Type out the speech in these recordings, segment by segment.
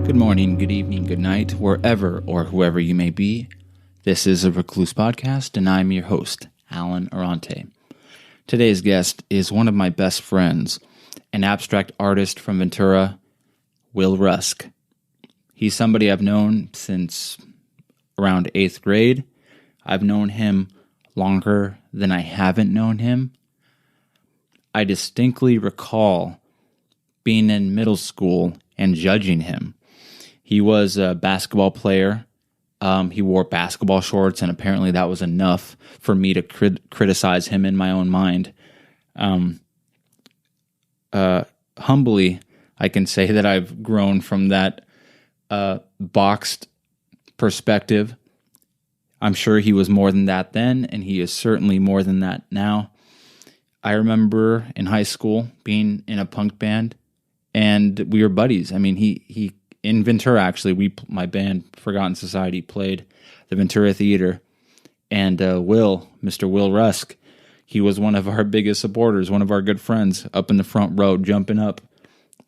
Good morning, good evening, good night, wherever or whoever you may be. This is a Recluse podcast, and I'm your host, Alan Arante. Today's guest is one of my best friends, an abstract artist from Ventura, Will Rusk. He's somebody I've known since around 8th grade. I've known him longer than I haven't known him. I distinctly recall being in middle school and judging him. He was a basketball player. He wore basketball shorts, and apparently that was enough for me to criticize him in my own mind. Humbly, I can say that I've grown from that boxed perspective. I'm sure he was more than that then, and he is certainly more than that now. I remember in high school being in a punk band, and we were buddies. I mean, he in Ventura, actually, my band, Forgotten Society, played the Ventura Theater. And Mr. Will Rusk, he was one of our biggest supporters, one of our good friends, up in the front row, jumping up.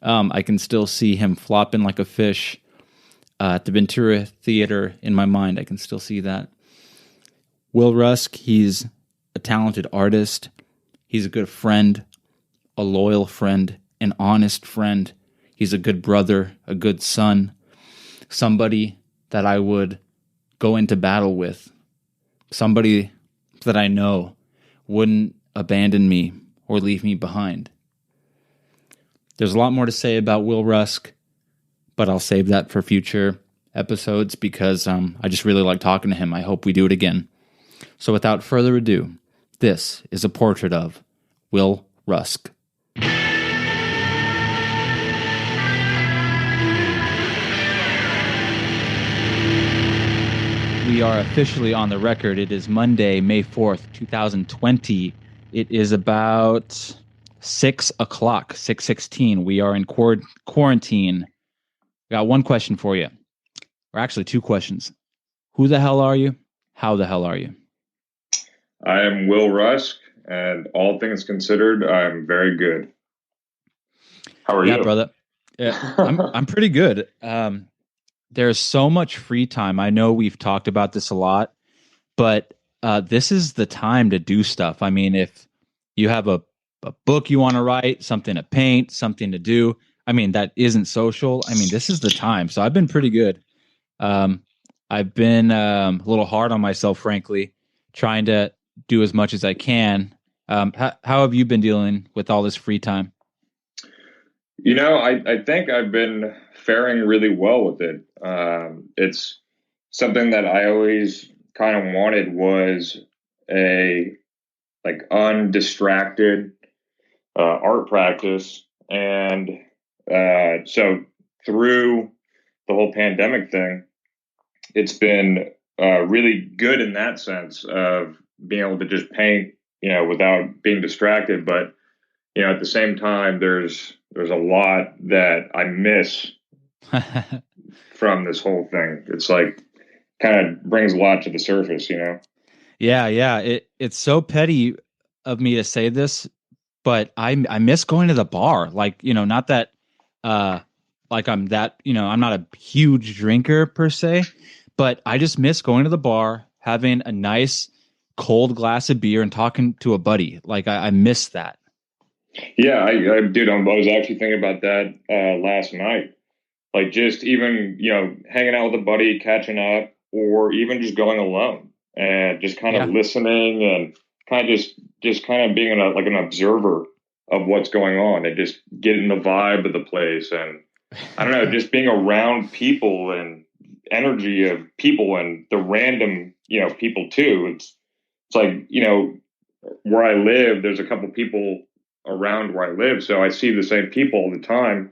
I can still see him flopping like a fish at the Ventura Theater in my mind. I can still see that. Will Rusk, he's a talented artist. He's a good friend, a loyal friend, an honest friend. He's a good brother, a good son, somebody that I would go into battle with, somebody that I know wouldn't abandon me or leave me behind. There's a lot more to say about Will Rusk, but I'll save that for future episodes because I just really like talking to him. I hope we do it again. So without further ado, this is a portrait of Will Rusk. We are officially on the record. It is Monday, May 4th, 2020. It is about 6 o'clock, 6:16. We are in quarantine. Got one question for you. Or actually two questions. Who the hell are you? How the hell are you? I am Will Rusk, and all things considered, I'm very good. How are you? Yeah, brother. Yeah, I'm pretty good. There's so much free time. I know we've talked about this a lot, but this is the time to do stuff. I mean, if you have a book you want to write, something to paint, something to do, I mean, that isn't social. I mean, this is the time. So I've been pretty good. I've been a little hard on myself, frankly, trying to do as much as I can. How have you been dealing with all this free time? You know, I think I've been faring really well with it. It's something that I always kind of wanted was a undistracted art practice. And so through the whole pandemic thing, it's been really good in that sense of being able to just paint, without being distracted. But at the same time, there's a lot that I miss from this whole thing. It's like kind of brings a lot to the surface, Yeah. It's so petty of me to say this, but I miss going to the bar. Like, not that like I'm that, I'm not a huge drinker per se, but I just miss going to the bar, having a nice cold glass of beer and talking to a buddy. Like I miss that. Yeah, I was actually thinking about that last night. Like just even, hanging out with a buddy, catching up, or even just going alone and just kind of listening and kind of just kind of being an observer of what's going on and just getting the vibe of the place. And I don't know, just being around people and energy of people and the random, people too. It's like, where I live, there's a couple people around where I live. So I see the same people all the time,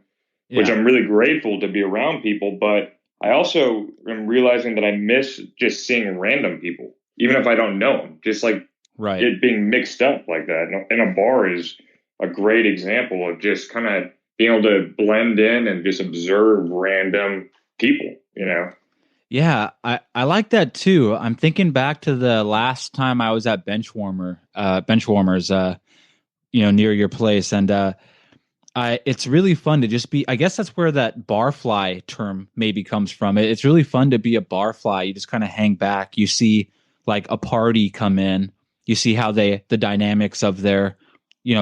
which I'm really grateful to be around people. But I also am realizing that I miss just seeing random people, even if I don't know them, just like it being mixed up like that. And a bar is a great example of just kind of being able to blend in and just observe random people, Yeah, I like that too. I'm thinking back to the last time I was at Benchwarmers, near your place, and It's really fun to just be, I guess that's where that barfly term maybe comes from. It's really fun to be a barfly. You just kind of hang back. You see like a party come in. You see how the dynamics of their,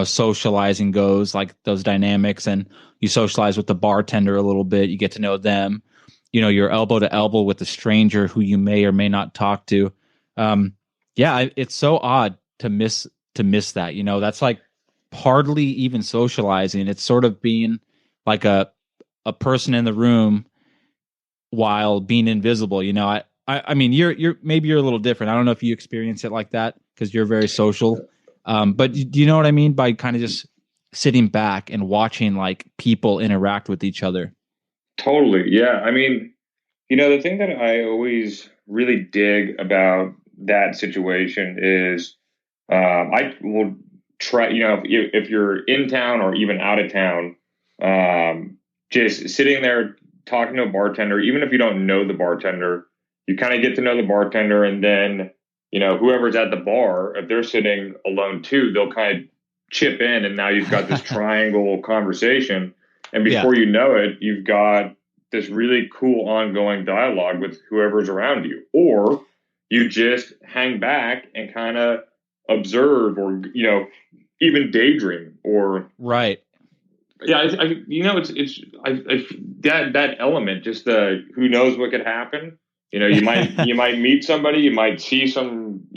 socializing goes, like those dynamics, and you socialize with the bartender a little bit. You get to know them. You're elbow to elbow with a stranger who you may or may not talk to. Um, yeah, it's so odd to miss that. That's like hardly even socializing. It's sort of being like a person in the room while being invisible. I mean, you're maybe you're a little different. I don't know if you experience it like that because you're very social. But do you know what I mean by kind of just sitting back and watching like people interact with each other? Totally. Yeah. I mean, the thing that I always really dig about that situation is I will try, if you're in town or even out of town, just sitting there talking to a bartender, even if you don't know the bartender, you kind of get to know the bartender, and then, whoever's at the bar, if they're sitting alone too, they'll kind of chip in, and now you've got this triangle conversation. And Yeah. before you know it, you've got this really cool ongoing dialogue with whoever's around you. Or you just hang back and kind of observe, or even daydream, or Right. yeah, it's that element, just the who knows what could happen. You might meet somebody, you might see something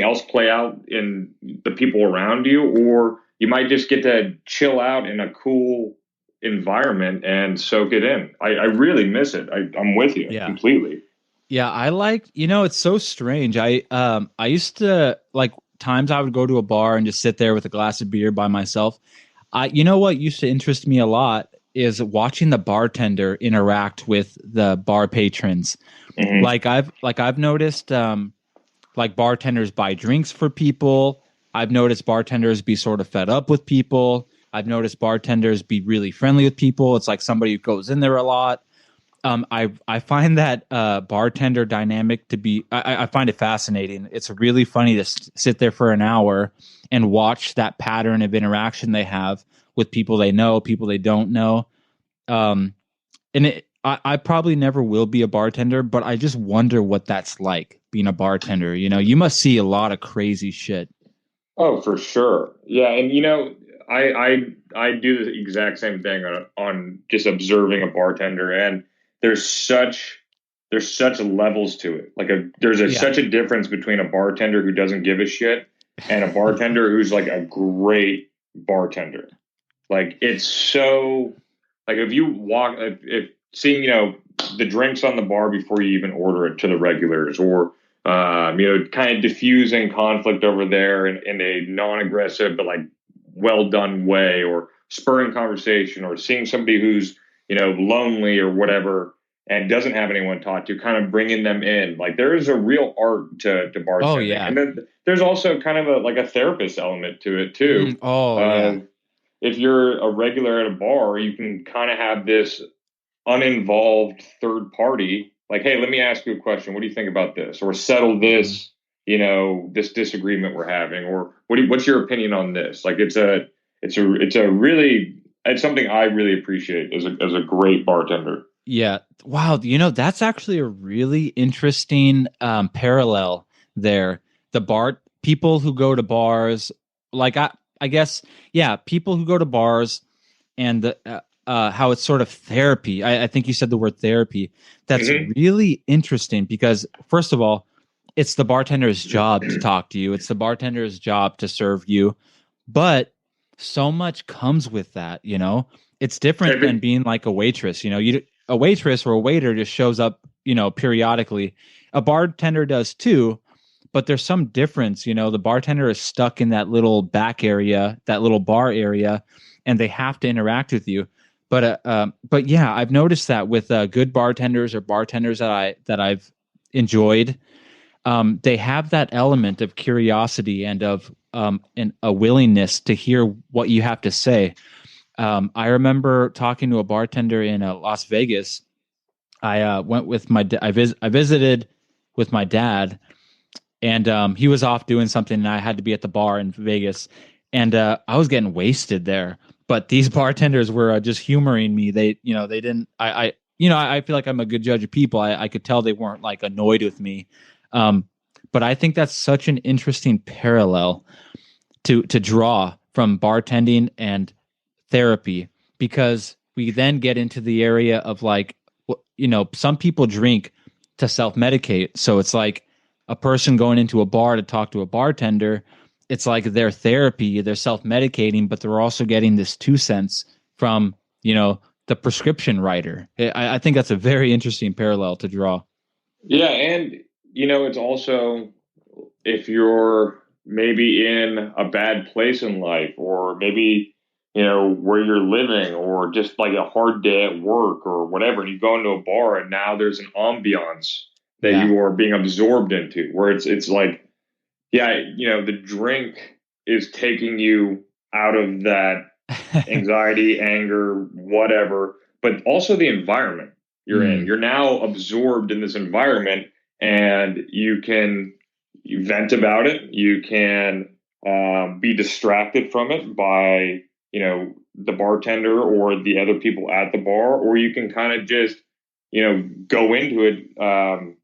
else play out in the people around you, or you might just get to chill out in a cool environment and soak it in. I really miss it. I'm with you Yeah. completely. Yeah, I like, it's so strange. I used to like times I would go to a bar and just sit there with a glass of beer by myself. What used to interest me a lot is watching the bartender interact with the bar patrons. Hmm. Like I've noticed like bartenders buy drinks for people. I've noticed bartenders be sort of fed up with people. I've noticed bartenders be really friendly with people. It's like somebody who goes in there a lot. I find that bartender dynamic to be I find it fascinating. It's really funny to sit there for an hour and watch that pattern of interaction they have with people they know, people they don't know. Um, I probably never will be a bartender, but I just wonder what that's like being a bartender. You must see a lot of crazy shit. Oh, for sure. Yeah, and I do the exact same thing on just observing a bartender, and there's such there's such levels to it. Like Yeah. such a difference between a bartender who doesn't give a shit and a bartender who's like a great bartender. Like it's so like if you walk if seeing the drinks on the bar before you even order it to the regulars, or kind of diffusing conflict over there in a non-aggressive but like well done way, or spurring conversation, or seeing somebody who's lonely or whatever and doesn't have anyone to talk to, kind of bringing them in. Like there is a real art to Oh bartending, yeah. and then there's also kind of like a therapist element to it too. Oh Uh, yeah. if you're a regular at a bar, you can kind of have this uninvolved third party, like, hey, let me ask you a question. What do you think about this? Or settle Mhm. this, this disagreement we're having. Or what's your opinion on this? Like, it's something I really appreciate as a great bartender. Yeah. Wow. That's actually a really interesting parallel there. The bar people who go to bars, like I guess, yeah, people who go to bars and how it's sort of therapy. I think you said the word therapy. That's Hmm. really interesting because, first of all, it's the bartender's job to talk to you. It's the bartender's job to serve you. But so much comes with that. It's different than being like a waitress. A waitress or a waiter just shows up, periodically. A bartender does too, but there's some difference. The bartender is stuck in that little back area, that little bar area, and they have to interact with you. But yeah, I've noticed that with good bartenders or bartenders that I've enjoyed, they have that element of curiosity and of and a willingness to hear what you have to say. I remember talking to a bartender in Las Vegas. I went with I visited with my dad, and he was off doing something, and I had to be at the bar in Vegas. and I was getting wasted there. But these bartenders were just humoring me. They didn't. I feel like I'm a good judge of people. I could tell they weren't like annoyed with me. Um, but I think that's such an interesting parallel to draw from bartending and therapy, because we then get into the area of like, some people drink to self-medicate. So it's like a person going into a bar to talk to a bartender. It's like their therapy, they're self-medicating, but they're also getting this 2 cents from, the prescription writer. I think that's a very interesting parallel to draw. Yeah, and it's also if you're maybe in a bad place in life, or maybe where you're living, or just like a hard day at work or whatever, and you go into a bar and now there's an ambiance that Yeah. you are being absorbed into, where it's like, yeah, the drink is taking you out of that anxiety, anger, whatever, but also the environment you're in. Mm, You're now absorbed in this environment, and you vent about it. You can be distracted from it by the bartender or the other people at the bar, or you can kind of just go into it.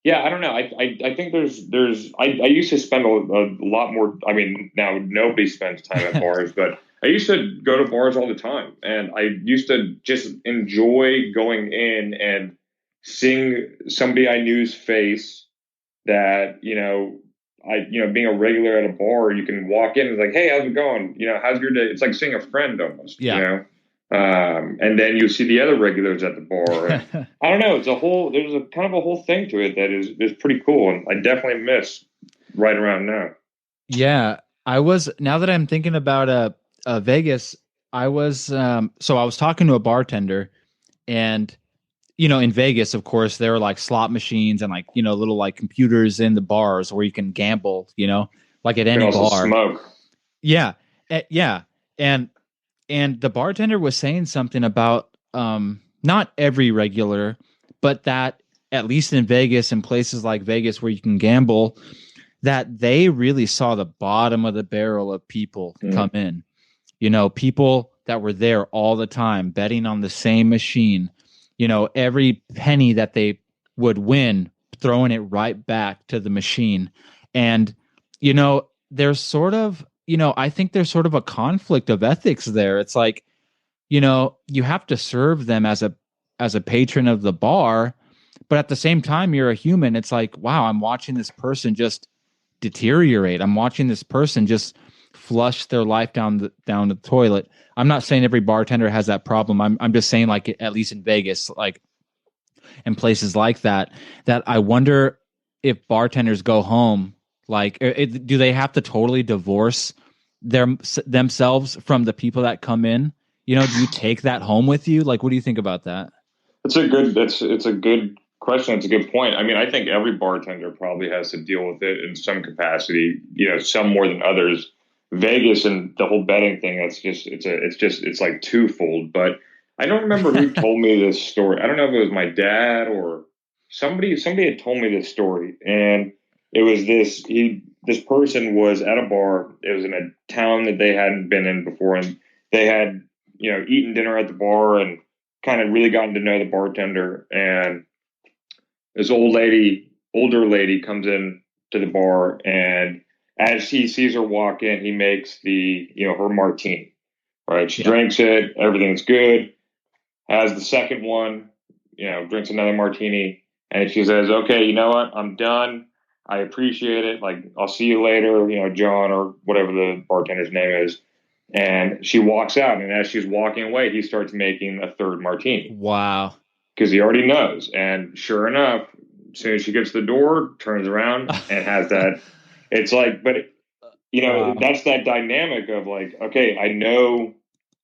Yeah, I don't know. I think I used to spend a lot more. I mean, now nobody spends time at bars, but I used to go to bars all the time, and I used to just enjoy going in and seeing somebody I knew's face that being a regular at a bar, you can walk in and it's like, hey, how's it going? How's your day? It's like seeing a friend almost. yeah. And then you see the other regulars at the bar, and I don't know. There's a kind of a whole thing to it that is pretty cool, and I definitely miss right around now. Yeah, now that I'm thinking about Vegas, I was talking to a bartender, and in Vegas, of course, there are like slot machines and like, little like computers in the bars where you can gamble, like at You can any also bar. smoke. Yeah. Yeah. And the bartender was saying something about not every regular, but that at least in Vegas and places like Vegas where you can gamble, that they really saw the bottom of the barrel of people come Mm. in. People that were there all the time betting on the same machine, every penny that they would win, throwing it right back to the machine. And, there's sort of, I think there's sort of a conflict of ethics there. It's like, you have to serve them as a patron of the bar, but at the same time, you're a human. It's like, wow, I'm watching this person just deteriorate. I'm watching this person just flush their life down the toilet. I'm not saying every bartender has that problem. I'm just saying, like, at least in Vegas, like in places like that, that I wonder if bartenders go home, like, do they have to totally divorce their themselves from the people that come in? Do you take that home with you? Like, what do you think about that? It's a good question. It's a good point. I mean, I think every bartender probably has to deal with it in some capacity. Some more than others. Vegas and the whole betting thing. It's like twofold. But I don't remember who told me this story. I don't know if it was my dad or somebody. Somebody had told me this story, and it was this person was at a bar. It was in a town that they hadn't been in before, and they had eaten dinner at the bar and kind of really gotten to know the bartender. And this older lady comes in to the bar, and as he sees her walk in, he makes her martini. Right, she Yeah. drinks it, everything's good. Has the second one, drinks another martini, and she says, "Okay, you know what? I'm done. I appreciate it. Like, I'll see you later, John, or whatever the bartender's name is." And she walks out, and as she's walking away, he starts making a third martini Wow. because he already knows. And sure enough, as soon as she gets to the door, turns around and has that. It's like, but Wow. that's that dynamic of like, okay, I know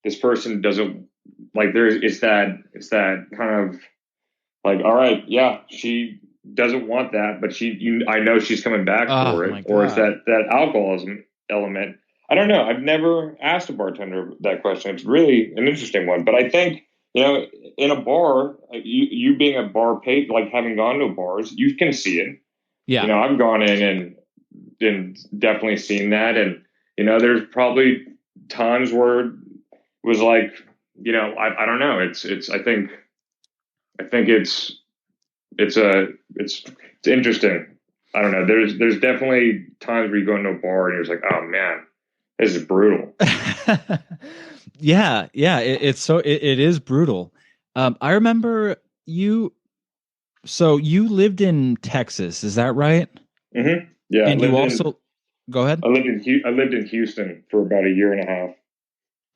this person doesn't like. It's that kind of like, all right, yeah, she doesn't want that, but I know she's coming back Oh for my it. Or it's God. that alcoholism element. I don't know. I've never asked a bartender that question. It's really an interesting one, but I think in a bar, you being a bar like having gone to bars, you can see it. Yeah. I've gone in and definitely seen that, and There's probably times where it was like, I don't know. I think it's interesting. I don't know. There's definitely times where you go into a bar and you're just like, oh man, this is brutal. Yeah, it is brutal. I remember you. So you lived in Texas, is that right? Yeah, And you also go ahead. I lived in Houston for about a year and a half.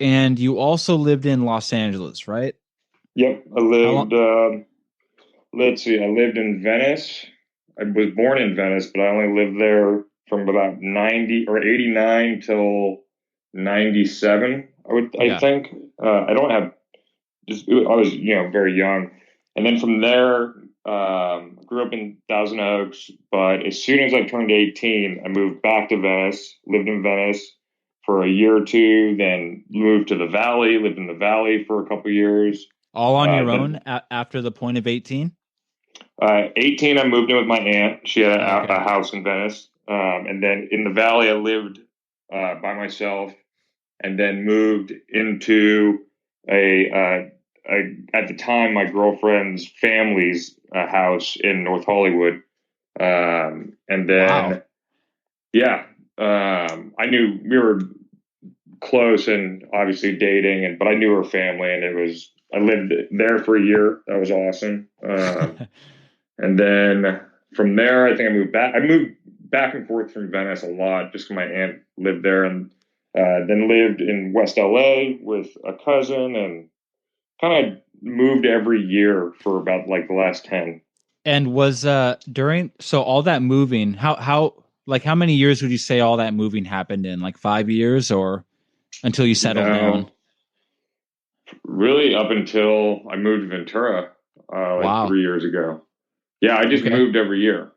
And you also lived in Los Angeles, right? Yep, I How long? lived. Let's see, I lived in Venice. I was born in Venice, but I only lived there from about 90 or 89 till 97. I Yeah. think. I don't have just. I was very young, and then from there, grew up in Thousand Oaks. But as soon as I turned 18, I moved back to Venice. Lived in Venice for a year or two, then moved to the Valley. Lived in the Valley for a couple years. All on your own Then after the point of 18? 18, I moved in with my aunt. She had Okay. a house in Venice. And then in the Valley, I lived by myself, and then moved into at the time, my girlfriend's family's house in North Hollywood. And Wow. then, yeah, I knew we were close and obviously dating, but I knew her family, and I lived there for a year. That was awesome. And then from there, I think I moved back. I moved back and forth from Venice a lot just because my aunt lived there, and then lived in West LA with a cousin, and kind of moved every year for about like the last 10. And was during so all that moving, how many years would you say all that moving happened in? Like 5 years or until you settled down? No, really up until I moved to Ventura like Wow. 3 years ago. Yeah, I just Okay. moved every year.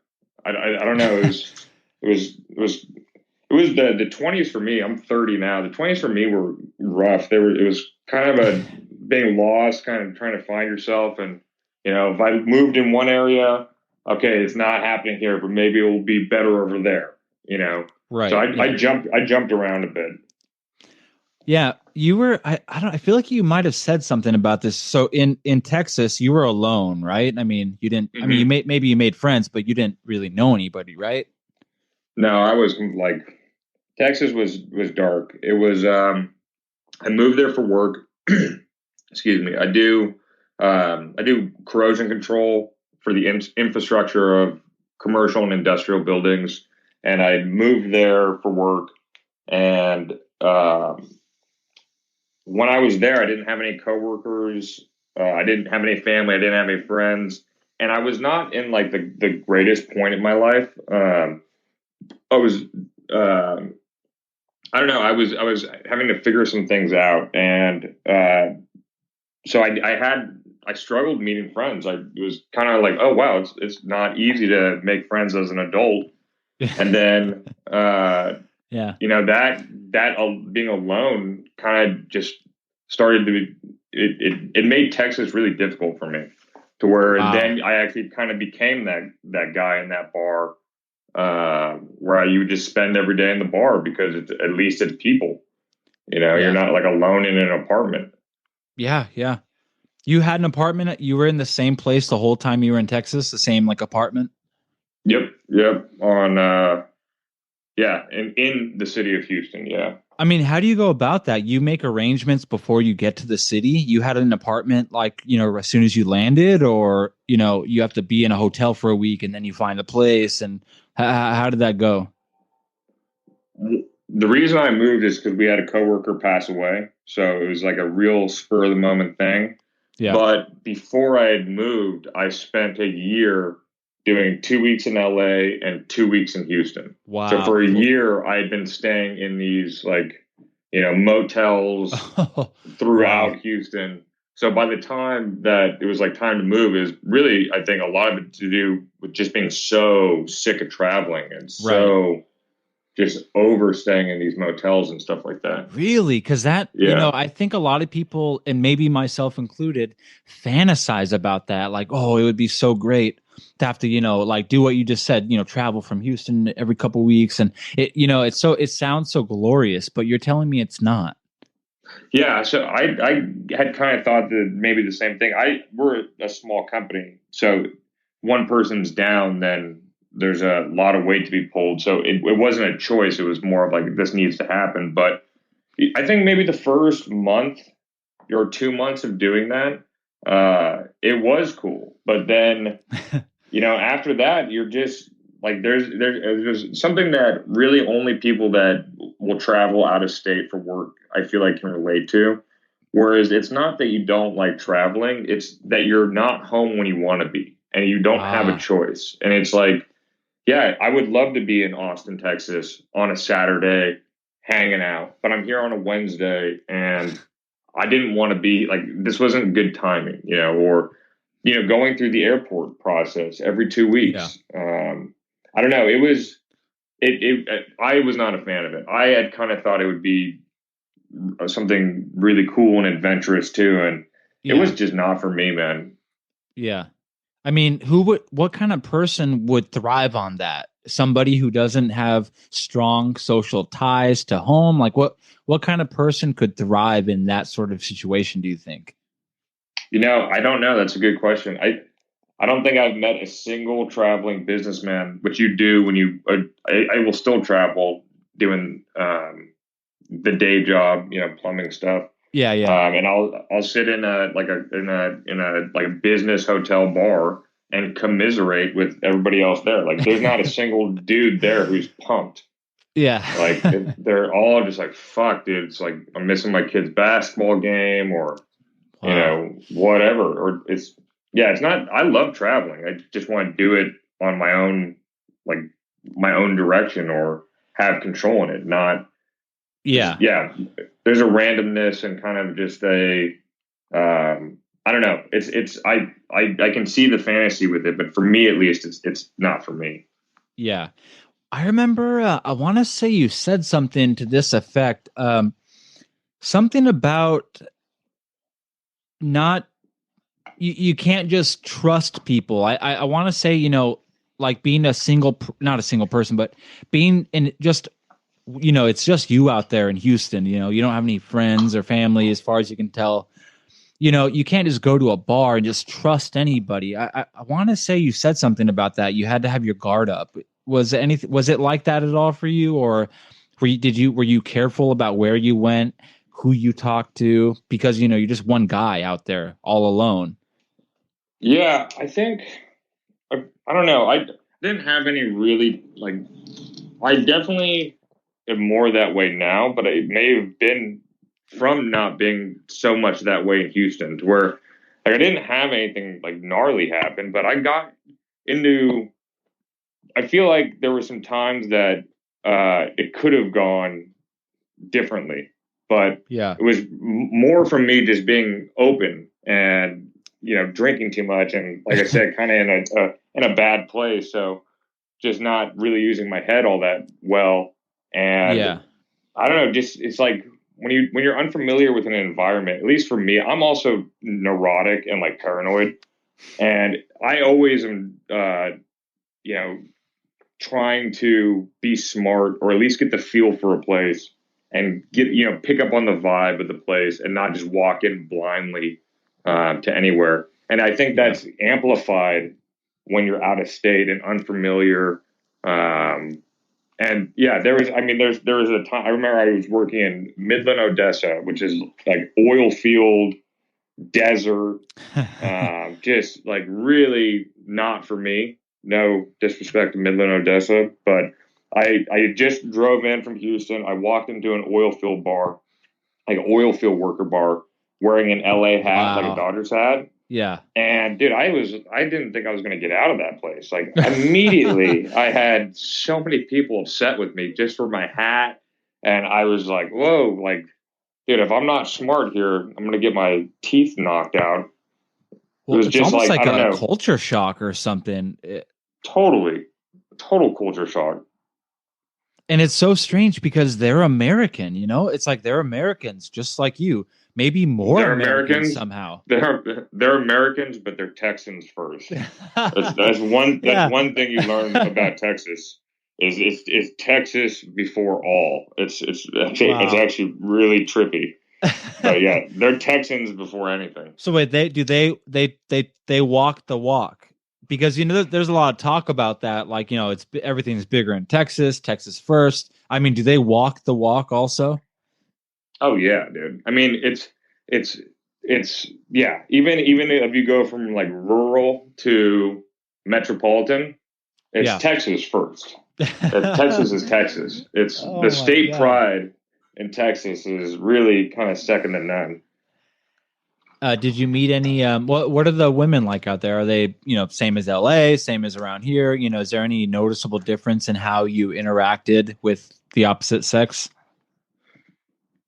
I don't know. It was the 20s for me. I'm 30 now. The 20s for me were rough. It was kind of a being lost, kind of trying to find yourself. And, if I moved in one area, okay, it's not happening here, but maybe it will be better over there, So Right. Yeah. I jumped around a bit. Yeah, you were I feel like you might have said something about this. So in Texas, you were alone, right? I mean, you didn't I mean, Hmm. you made friends, but you didn't really know anybody, right? No, I was like, Texas was dark. I moved there for work. Excuse me. I do corrosion control for the infrastructure of commercial and industrial buildings, and I moved there for work. And when I was there, I didn't have any coworkers. I didn't have any family. I didn't have any friends, and I was not in like the greatest point in my life. I was. Um I don't know. I was having to figure some things out, and so I struggled meeting friends. It was kind of like, oh wow, it's not easy to make friends as an adult. And then Yeah. being alone kind of just started to be, it made Texas really difficult for me, to where Wow. then I actually kind of became that guy in that bar, where you would just spend every day in the bar because at least it's people. You're Yeah. not like alone in an apartment. Yeah. You had an apartment. You were in the same place the whole time you were in Texas, the same like apartment. Yep. Yeah, in the city of Houston. Yeah. I mean, how do you go about that? You make arrangements before you get to the city. You had an apartment like, as soon as you landed, or, you have to be in a hotel for a week and then you find a place. And how did that go? The reason I moved is because we had a coworker pass away, so it was like a real spur of the moment thing. Yeah. But before I had moved, I spent a year doing 2 weeks in LA and 2 weeks in Houston. So Wow. for a year, I had been staying in these like, motels Wow. throughout Houston. So by the time that it was like time to move, is really, I think, a lot of it to do with just being so sick of traveling and Right. so just overstaying in these motels and stuff like that. Really? Because that, Yeah. I think a lot of people, and maybe myself included, fantasize about that. Like, oh, it would be so great. to have to, like do what you just said, travel from Houston every couple weeks. And it sounds so glorious, but you're telling me it's not. Yeah, so I had kind of thought that maybe the same thing. We're a small company, so one person's down, then there's a lot of weight to be pulled. So it wasn't a choice. It was more of like this needs to happen. But I think maybe the first month or 2 months of doing that, it was cool. But then, after that, you're just like there's something that really only people that will travel out of state for work, I feel like, can relate to. Whereas it's not that you don't like traveling, it's that you're not home when you want to be and you don't have a choice. And it's like, yeah, I would love to be in Austin, Texas on a Saturday hanging out, but I'm here on a Wednesday and I didn't want to be like, this wasn't good timing, or, going through the airport process every 2 weeks. I don't know. I was not a fan of it. I had kind of thought it would be something really cool and adventurous too. And it was just not for me, man. Yeah. I mean, what kind of person would thrive on that? Somebody who doesn't have strong social ties to home? Like what kind of person could thrive in that sort of situation, do you think? I don't know. That's a good question. I don't think I've met a single traveling businessman, which you do when I will still travel doing the day job, plumbing stuff. Yeah, yeah. And I'll sit in a business hotel bar and commiserate with everybody else there. Like there's not a single dude there who's pumped. Yeah. Like they're all just like, fuck, dude. It's like I'm missing my kid's basketball game or whatever. Or it's not. I love traveling. I just want to do it on my own, like my own direction, or have control in it. Not there's a randomness and kind of just I don't know. I can see the fantasy with it, but for me at least, it's not for me. Yeah. I remember, I want to say you said something to this effect. Something about not, you can't just trust people. I want to say, like being not a single person, but being in just, it's just you out there in Houston, you don't have any friends or family as far as you can tell. You can't just go to a bar and just trust anybody. I want to say you said something about that. You had to have your guard up. Was it like that at all for you, or were you careful about where you went, who you talked to, because you're just one guy out there all alone? Yeah, I think I don't know. I didn't have any really like. I definitely am more that way now, but it may have been from not being so much that way in Houston, to where like I didn't have anything like gnarly happen, but I got into. I feel like there were some times that it could have gone differently, but Yeah. it was more from me just being open and drinking too much, and like I said, kind of in a bad place. So just not really using my head all that well, and I don't know, just it's like when you're unfamiliar with an environment. At least for me, I'm also neurotic and like paranoid, and I always am, trying to be smart or at least get the feel for a place and get pick up on the vibe of the place and not just walk in blindly to anywhere. And I think that's amplified when you're out of state and unfamiliar. And yeah, there was a time I remember I was working in Midland, Odessa, which is like oil field desert, just like really not for me. No disrespect to Midland, Odessa, but I just drove in from Houston. I walked into an oil field bar, like an oil field worker bar, wearing an LA hat, like a Dodgers hat. Yeah. And dude, I didn't think I was going to get out of that place. Like immediately I had so many people upset with me just for my hat. And I was like, whoa, like, dude, if I'm not smart here, I'm going to get my teeth knocked out. Well, it was it's just almost like I don't a know. culture shock or something. Totally. Total culture shock. And it's so strange because they're American, you know? It's like they're Americans just like you, maybe more They're Americans Americans. somehow. They're Americans, but they're Texans first. That's Yeah. one thing you learn about Texas is it's Texas before all. It's Wow. actually really trippy. But yeah, they're Texans before anything. So wait, they walk the walk because you know there's a lot of talk about that. Like you know, it's everything's bigger in Texas, Texas first. I mean, do they walk the walk also? Oh yeah, dude. I mean, it's it's yeah. Even if you go from like rural to metropolitan, it's Yeah. Texas first. Texas is Texas. It's the Oh my state God. pride in Texas is really kind of second to none. Did you meet any? What are the women like out there? Are they same as LA, same as around here? You know, is there any noticeable difference in how you interacted with the opposite sex?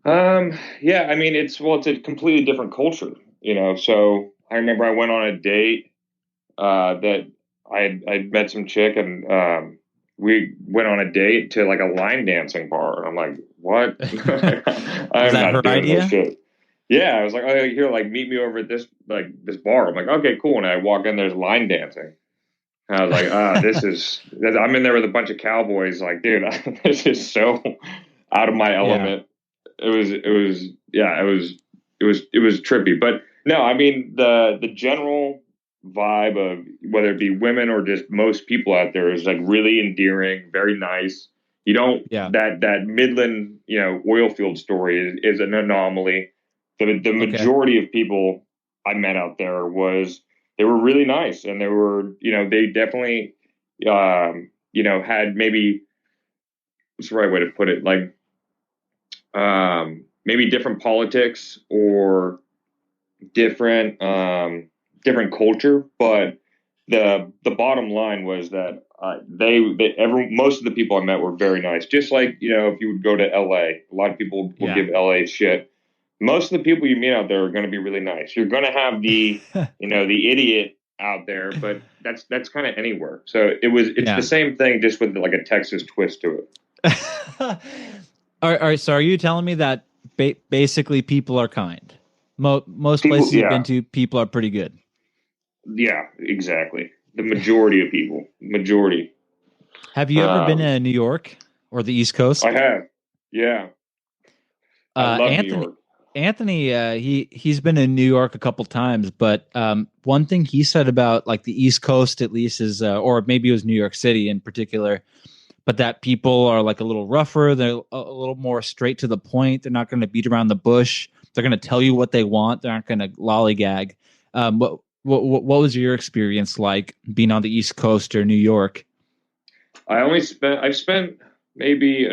Yeah, I mean, it's a completely different culture, you know. So I remember I went on a date that I met some chick and we went on a date to like a line dancing bar. And I'm like, what? Was I'm that her not doing this idea? shit. Yeah, I was like, oh, here, like, meet me over at this bar. I'm like, okay, cool. And I walk in, there's line dancing. And I was like, I'm in there with a bunch of cowboys. Like, dude, this is so out of my Yeah. element. Yeah, it was trippy. But no, I mean, the general vibe of whether it be women or just most people out there is like really endearing, very nice. You don't Yeah. that Midland, oil field story is an anomaly. The Okay. majority of people I met out there was they were really nice, and they were, they definitely had maybe, what's the right way to put it, like maybe different politics or different different culture, but the bottom line was that most of the people I met were very nice. Just like, if you would go to LA, a lot of people will Yeah. give LA shit. Most of the people you meet out there are going to be really nice. You're going to have the idiot out there, but that's kind of anywhere. So it's the Yeah. same thing, just with like a Texas twist to it. All right. So are you telling me that basically people are kind? Most People, places you've been yeah, to, people are pretty good. yeah, exactly. The majority of people, majority. Have you ever been Um, to New York or the East Coast? I have, yeah, I love New Anthony, York. he's been in New York a couple times, but one thing he said about like the East Coast at least is, or maybe it was New York City in particular, but that people are like a little rougher. They're a little more straight to the point. They're not going to beat around the bush. They're going to tell you what they want. They're not going to lollygag. What was your experience like being on the East Coast or New York? I've spent maybe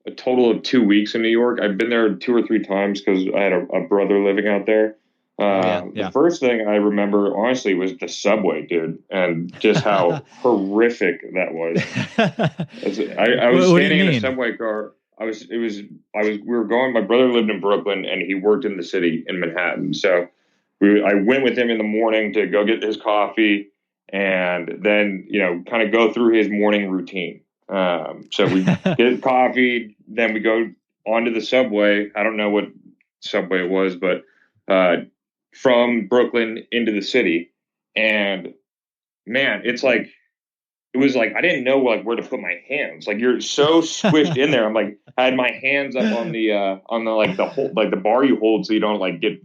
a total of 2 weeks in New York. I've been there two or three times because I had a brother living out there. Oh yeah, The yeah. first thing I remember, honestly, was the subway, dude, and just how horrific that was. I was What do you standing in a mean? subway car. We were going, my brother lived in Brooklyn and he worked in the city in Manhattan. So I went with him in the morning to go get his coffee and then, kind of go through his morning routine. So we get coffee, then we go onto the subway. I don't know what subway it was, but from Brooklyn into the city. And man, it was like I didn't know like where to put my hands. Like you're so squished in there. I'm like I had my hands up on the like the whole like the bar you hold so you don't like get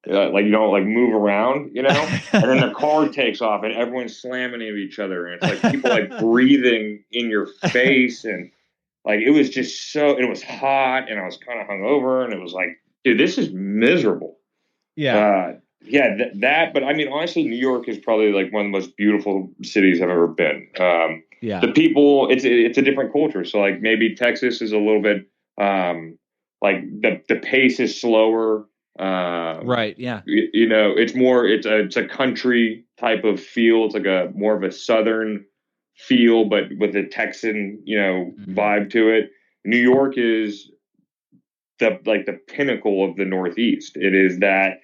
like you don't like move around, And then the car takes off and everyone's slamming into each other and it's like people like breathing in your face and like it was just so it was hot and I was kind of hungover and it was like, dude, this is miserable. Yeah, Uh, yeah, but I mean, honestly, New York is probably like one of the most beautiful cities I've ever been. yeah. The people, it's a different culture. So like maybe Texas is a little bit, like the pace is slower. Right. Yeah. It's a country type of feel. It's like a more of a southern feel, but with a Texan, Mhm. vibe to it. New York is the pinnacle of the Northeast. It is that,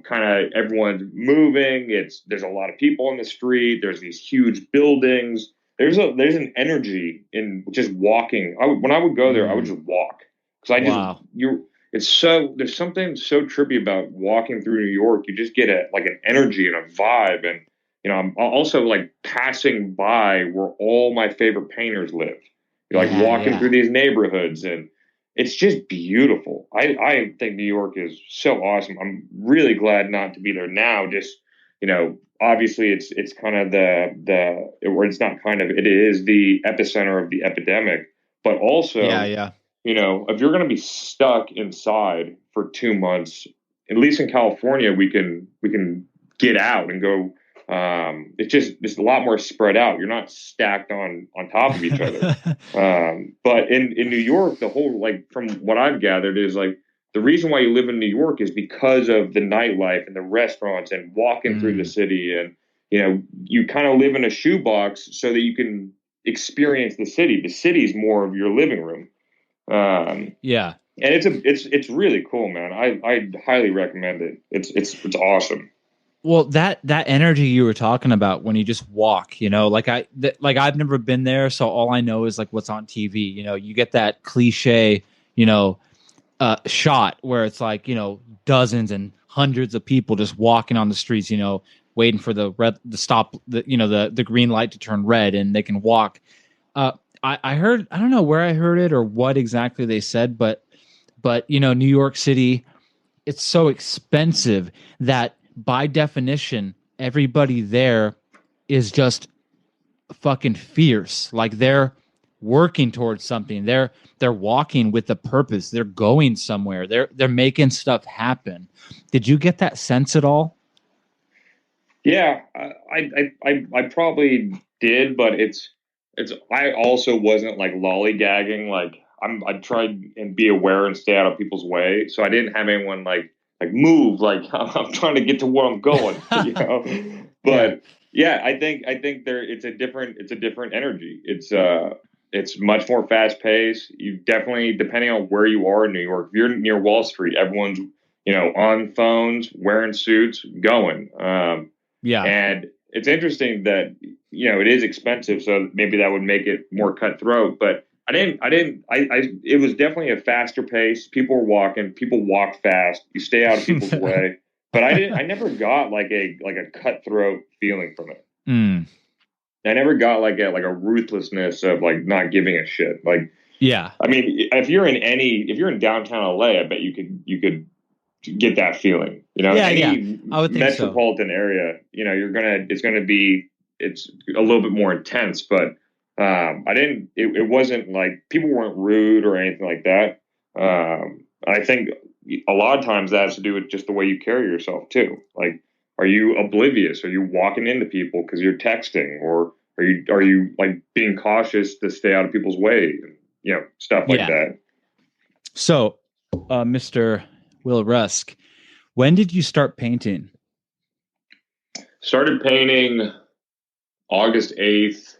kind of everyone's moving. There's a lot of people on the street. There's these huge buildings. there's an energy in just walking. When I would go there, I would Mm, just walk because I just wow. you. It's so there's something so trippy about walking through New York. You just get a like an energy and a vibe, and I'm also like passing by where all my favorite painters live. You're like Yeah, walking through yeah. these neighborhoods, and it's just beautiful. I think New York is so awesome. I'm really glad not to be there now. Just obviously it's kind of or it's not kind of, it is the epicenter of the epidemic, but Yeah, also, yeah. if you're going to be stuck inside for 2 months, at least in California, we can get out and go. It's a lot more spread out. You're not stacked on top of each other. But in New York, the whole, like, from what I've gathered, is like the reason why you live in New York is because of the nightlife and the restaurants and walking through the Mm, city, and you kind of live in a shoebox so that you can experience the city. The city's more of your living room, yeah. and it's really cool, man. I highly recommend it. It's awesome. Well, that energy you were talking about when you just walk, like I've never been there, so all I know is like what's on TV. You get that cliche, you know, shot where it's like dozens and hundreds of people just walking on the streets, waiting for the stop, the green light to turn red, and they can walk. Uh, I heard, I don't know where I heard it or what exactly they said, but New York City, it's so expensive that by definition everybody there is just fucking fierce. Like they're working towards something. They're walking with a purpose. They're going somewhere. They're making stuff happen. Did you get that sense at all? Yeah, I probably did, but it's I also wasn't like lollygagging. Like I tried and be aware and stay out of people's way, so I didn't have anyone like move. Like I'm trying to get to where I'm going. Yeah. But yeah, I think it's a different energy. It's much more fast paced. You definitely, depending on where you are in New York, if you're near Wall Street, everyone's on phones, wearing suits, going. Yeah. And it's interesting that it is expensive, so maybe that would make it more cutthroat. But it was definitely a faster pace. People were walking. People walk fast. You stay out of people's way. But I never got like a cutthroat feeling from it. Mm. I never got like a ruthlessness of like not giving a shit. Like, Yeah. I mean, if you're in downtown LA, I bet you could get that feeling. Yeah. Yeah. Any I would think so. metropolitan area, it's a little bit more intense, but I didn't, it wasn't like people weren't rude or anything like that. I think a lot of times that has to do with just the way you carry yourself too. Like, are you oblivious? Are you walking into people because you're texting, or are you like being cautious to stay out of people's way? Stuff like Yeah. that. So, Mr. Will Rusk, when did you start painting? Started painting August 8th,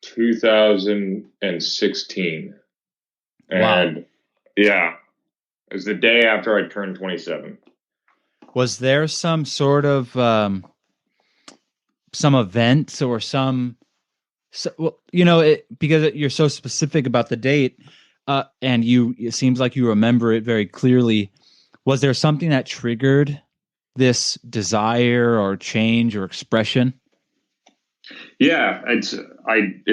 2016. Wow. And yeah, it was the day after I turned 27. Was there some sort of some event or some well, because you're so specific about the date, and it seems like you remember it very clearly. Was there something that triggered this desire or change or expression? Yeah, it's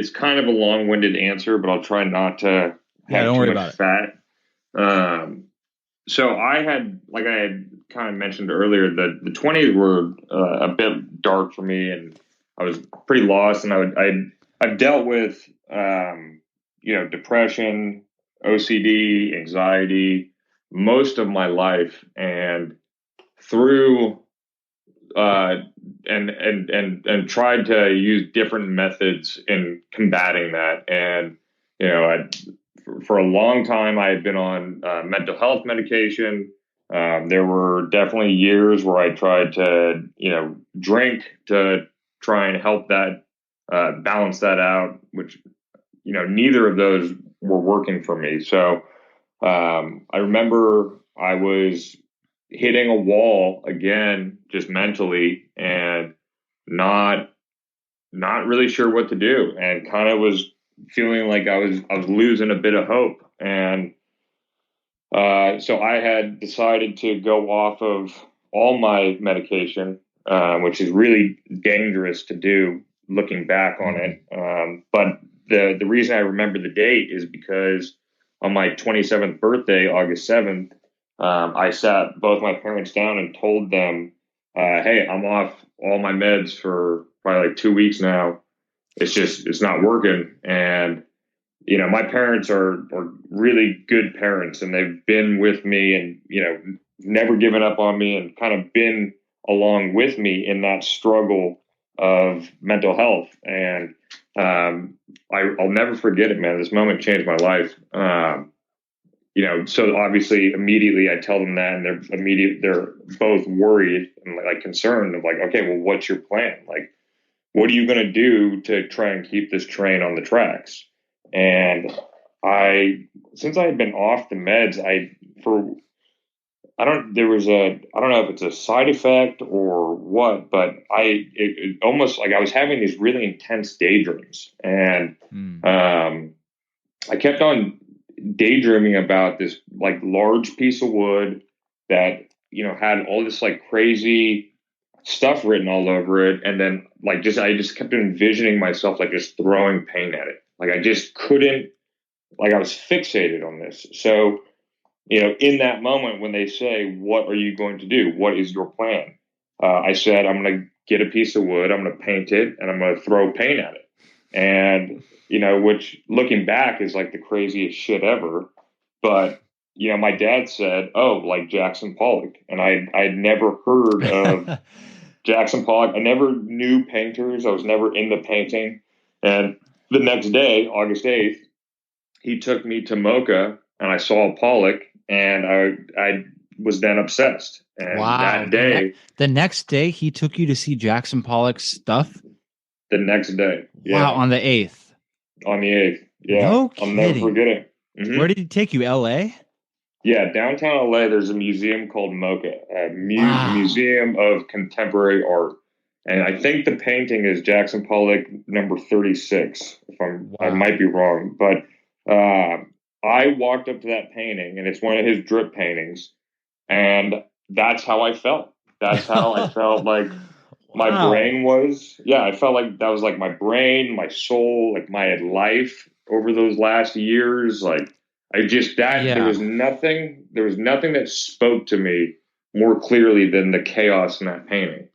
kind of a long-winded answer, but I'll try not to Yeah, have don't too worry much about it. fat. Um, so like I had kind of mentioned earlier, the 20s were a bit dark for me, and I was pretty lost. And I've dealt with depression, OCD, anxiety most of my life, and through uh, and tried to use different methods in combating that. And for a long time, I had been on mental health medication. There were definitely years where I tried to drink to try and help that balance that out, which neither of those were working for me. So I remember I was hitting a wall again, just mentally, and not not really sure what to do, and kind of was feeling like I was losing a bit of hope. And so I had decided to go off of all my medication, which is really dangerous to do looking back on it. But the reason I remember the date is because on my 27th birthday, August 7th, I sat both my parents down and told them, hey, I'm off all my meds for probably like 2 weeks now. It's not working. And my parents are really good parents, and they've been with me and, never given up on me and kind of been along with me in that struggle of mental health. And I'll never forget it, man. This moment changed my life. So obviously immediately I tell them that, and they're both worried and like concerned of like, okay, well, what's your plan? Like, what are you going to do to try and keep this train on the tracks? And since I had been off the meds, I don't know if it's a side effect or what, but it almost like I was having these really intense daydreams, and I kept on daydreaming about this like large piece of wood that, had all this like crazy stuff written all over it. And then like I just kept envisioning myself like just throwing paint at it. Like I just couldn't, like I was fixated on this. So, in that moment when they say, what are you going to do? What is your plan? I said, I'm going to get a piece of wood, I'm going to paint it, and I'm going to throw paint at it. And, which looking back is like the craziest shit ever. But, my dad said, oh, like Jackson Pollock. And I'd never heard of Jackson Pollock. I never knew painters. I was never into painting. And the next day, August 8th, he took me to Mocha and I saw Pollock, and I was then obsessed. And wow. That day, the next day he took you to see Jackson Pollock's stuff? The next day. Yeah. Wow, on the 8th. On the 8th. Yeah. No I'll kidding. never forget it. Mm-hmm. Where did he take you? LA? Yeah, downtown LA, there's a museum called Mocha, Museum of Contemporary Art. And I think the painting is Jackson Pollock number 36, I might be wrong. But I walked up to that painting, and it's one of his drip paintings. And that's how I felt. That's how I felt like my brain was. Yeah, I felt like that was like my brain, my soul, like my life over those last years. Like there was nothing that spoke to me more clearly than the chaos in that painting.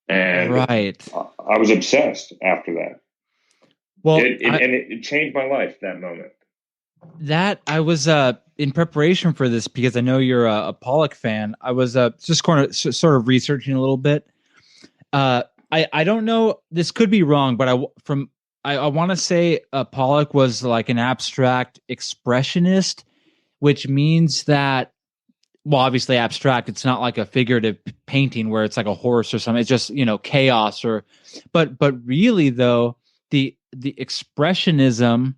And I was obsessed after that. Well, it changed my life, that moment. That I was in preparation for this, because I know you're a Pollock fan. I was just sort of researching a little bit. I don't know, this could be wrong, but I want to say Pollock was like an abstract expressionist, which means that, well, obviously abstract, it's not like a figurative painting where it's like a horse or something. It's just, chaos but really though, the expressionism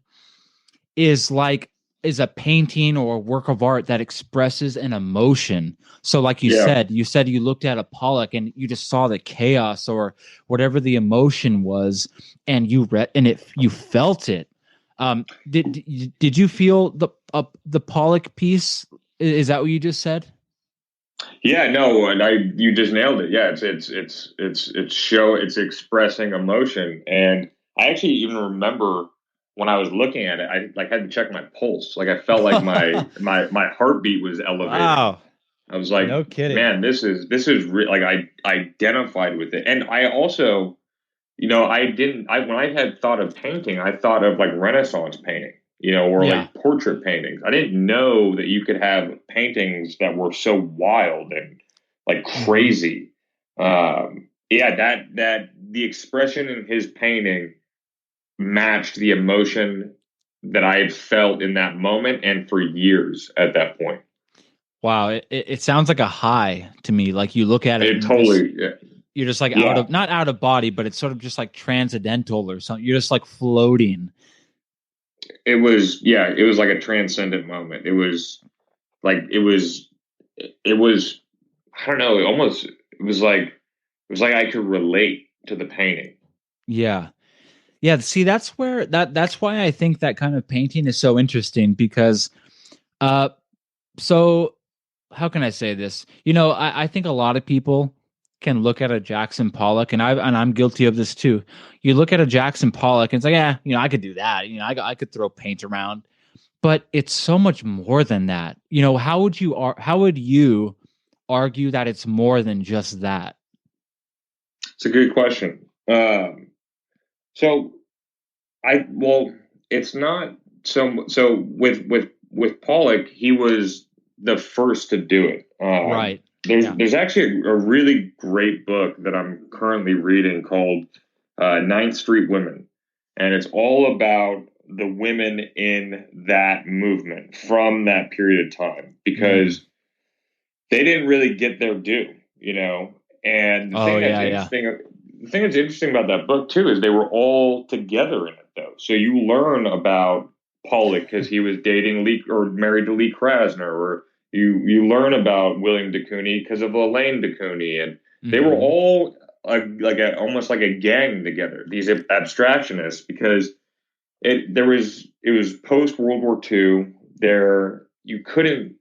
is a painting or a work of art that expresses an emotion. So like you said you looked at a Pollock and you just saw the chaos or whatever the emotion was, and you felt it. Did you feel the Pollock piece? Is that what you just said? Yeah, no, and you just nailed it. Yeah, it's expressing emotion. And I actually even remember when I was looking at it, I like had to check my pulse. Like I felt like my heartbeat was elevated. Wow. I was like, no kidding, man, this is like I identified with it. And I also, when I had thought of painting, I thought of like Renaissance painting, or like portrait paintings. I didn't know that you could have paintings that were so wild and like crazy. That the expression in his painting matched the emotion that I had felt in that moment and for years at that point. Wow, it sounds like a high to me. Like you look at it, you're just like not out of body, but it's sort of just like transcendental or something. You're just like floating. It was like a transcendent moment. It was I don't know, it was like I could relate to the painting. Yeah. Yeah, see, that's why I think that kind of painting is so interesting because uh so how can I say this? I think a lot of people can look at a Jackson Pollock, and I'm guilty of this too. You look at a Jackson Pollock and it's like, yeah, I could do that. I could throw paint around, but it's so much more than that. How would you argue that it's more than just that? It's a good question. So well, it's not so with Pollock, he was the first to do it. Right. Yeah. There's actually a really great book that I'm currently reading called Ninth Street Women, and it's all about the women in that movement from that period of time because they didn't really get their due, you know. And Oh yeah, yeah. the thing that's interesting about that book too is they were all together in it though. So you learn about Pollock because he was dating Lee or married to Lee Krasner, or you learn about William de Kooning because of Elaine de Kooning, and they were Hmm. all almost like a gang together. These abstractionists because it was post World War II. There you couldn't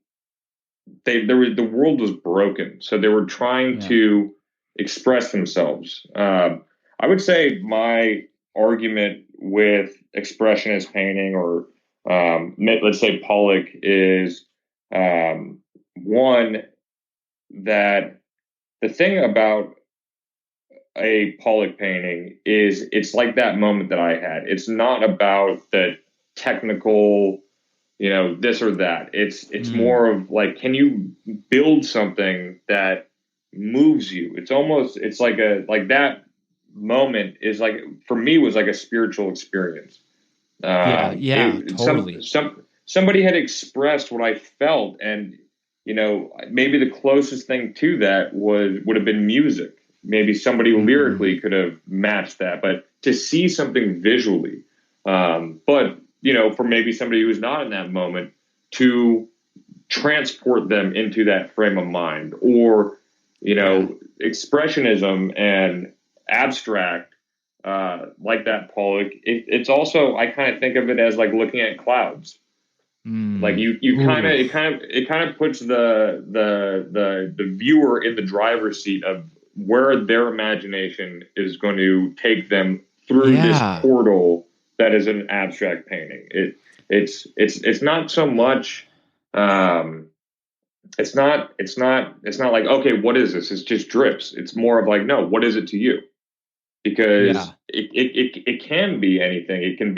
the world was broken, so they were trying Yeah. to express themselves. I would say my argument with expressionist painting, or let's say Pollock, is one that the thing about a Pollock painting is it's like that moment that I had. It's not about the technical, this or that. It's Mm. more of like, can you build something that moves you? It's like that moment is like, for me, was like a spiritual experience. Yeah, yeah, It totally. somebody had expressed what I felt, and maybe the closest thing to that would have been music. Maybe somebody Mm. lyrically could have matched that, but to see something visually, but for maybe somebody who's not in that moment, to transport them into that frame of mind, or Yeah. expressionism and abstract, like that Pollock. It's also, I kind of think of it as like looking at clouds. Like Mm. you kind of Ooh. it kind of puts the viewer in the driver's seat of where their imagination is going to take them through this Yeah. portal that is an abstract painting. It's not so much, um, it's not like, okay, what is this? It's just drips. It's more of like, no, what is it to you? Because Yeah. it can be anything. It can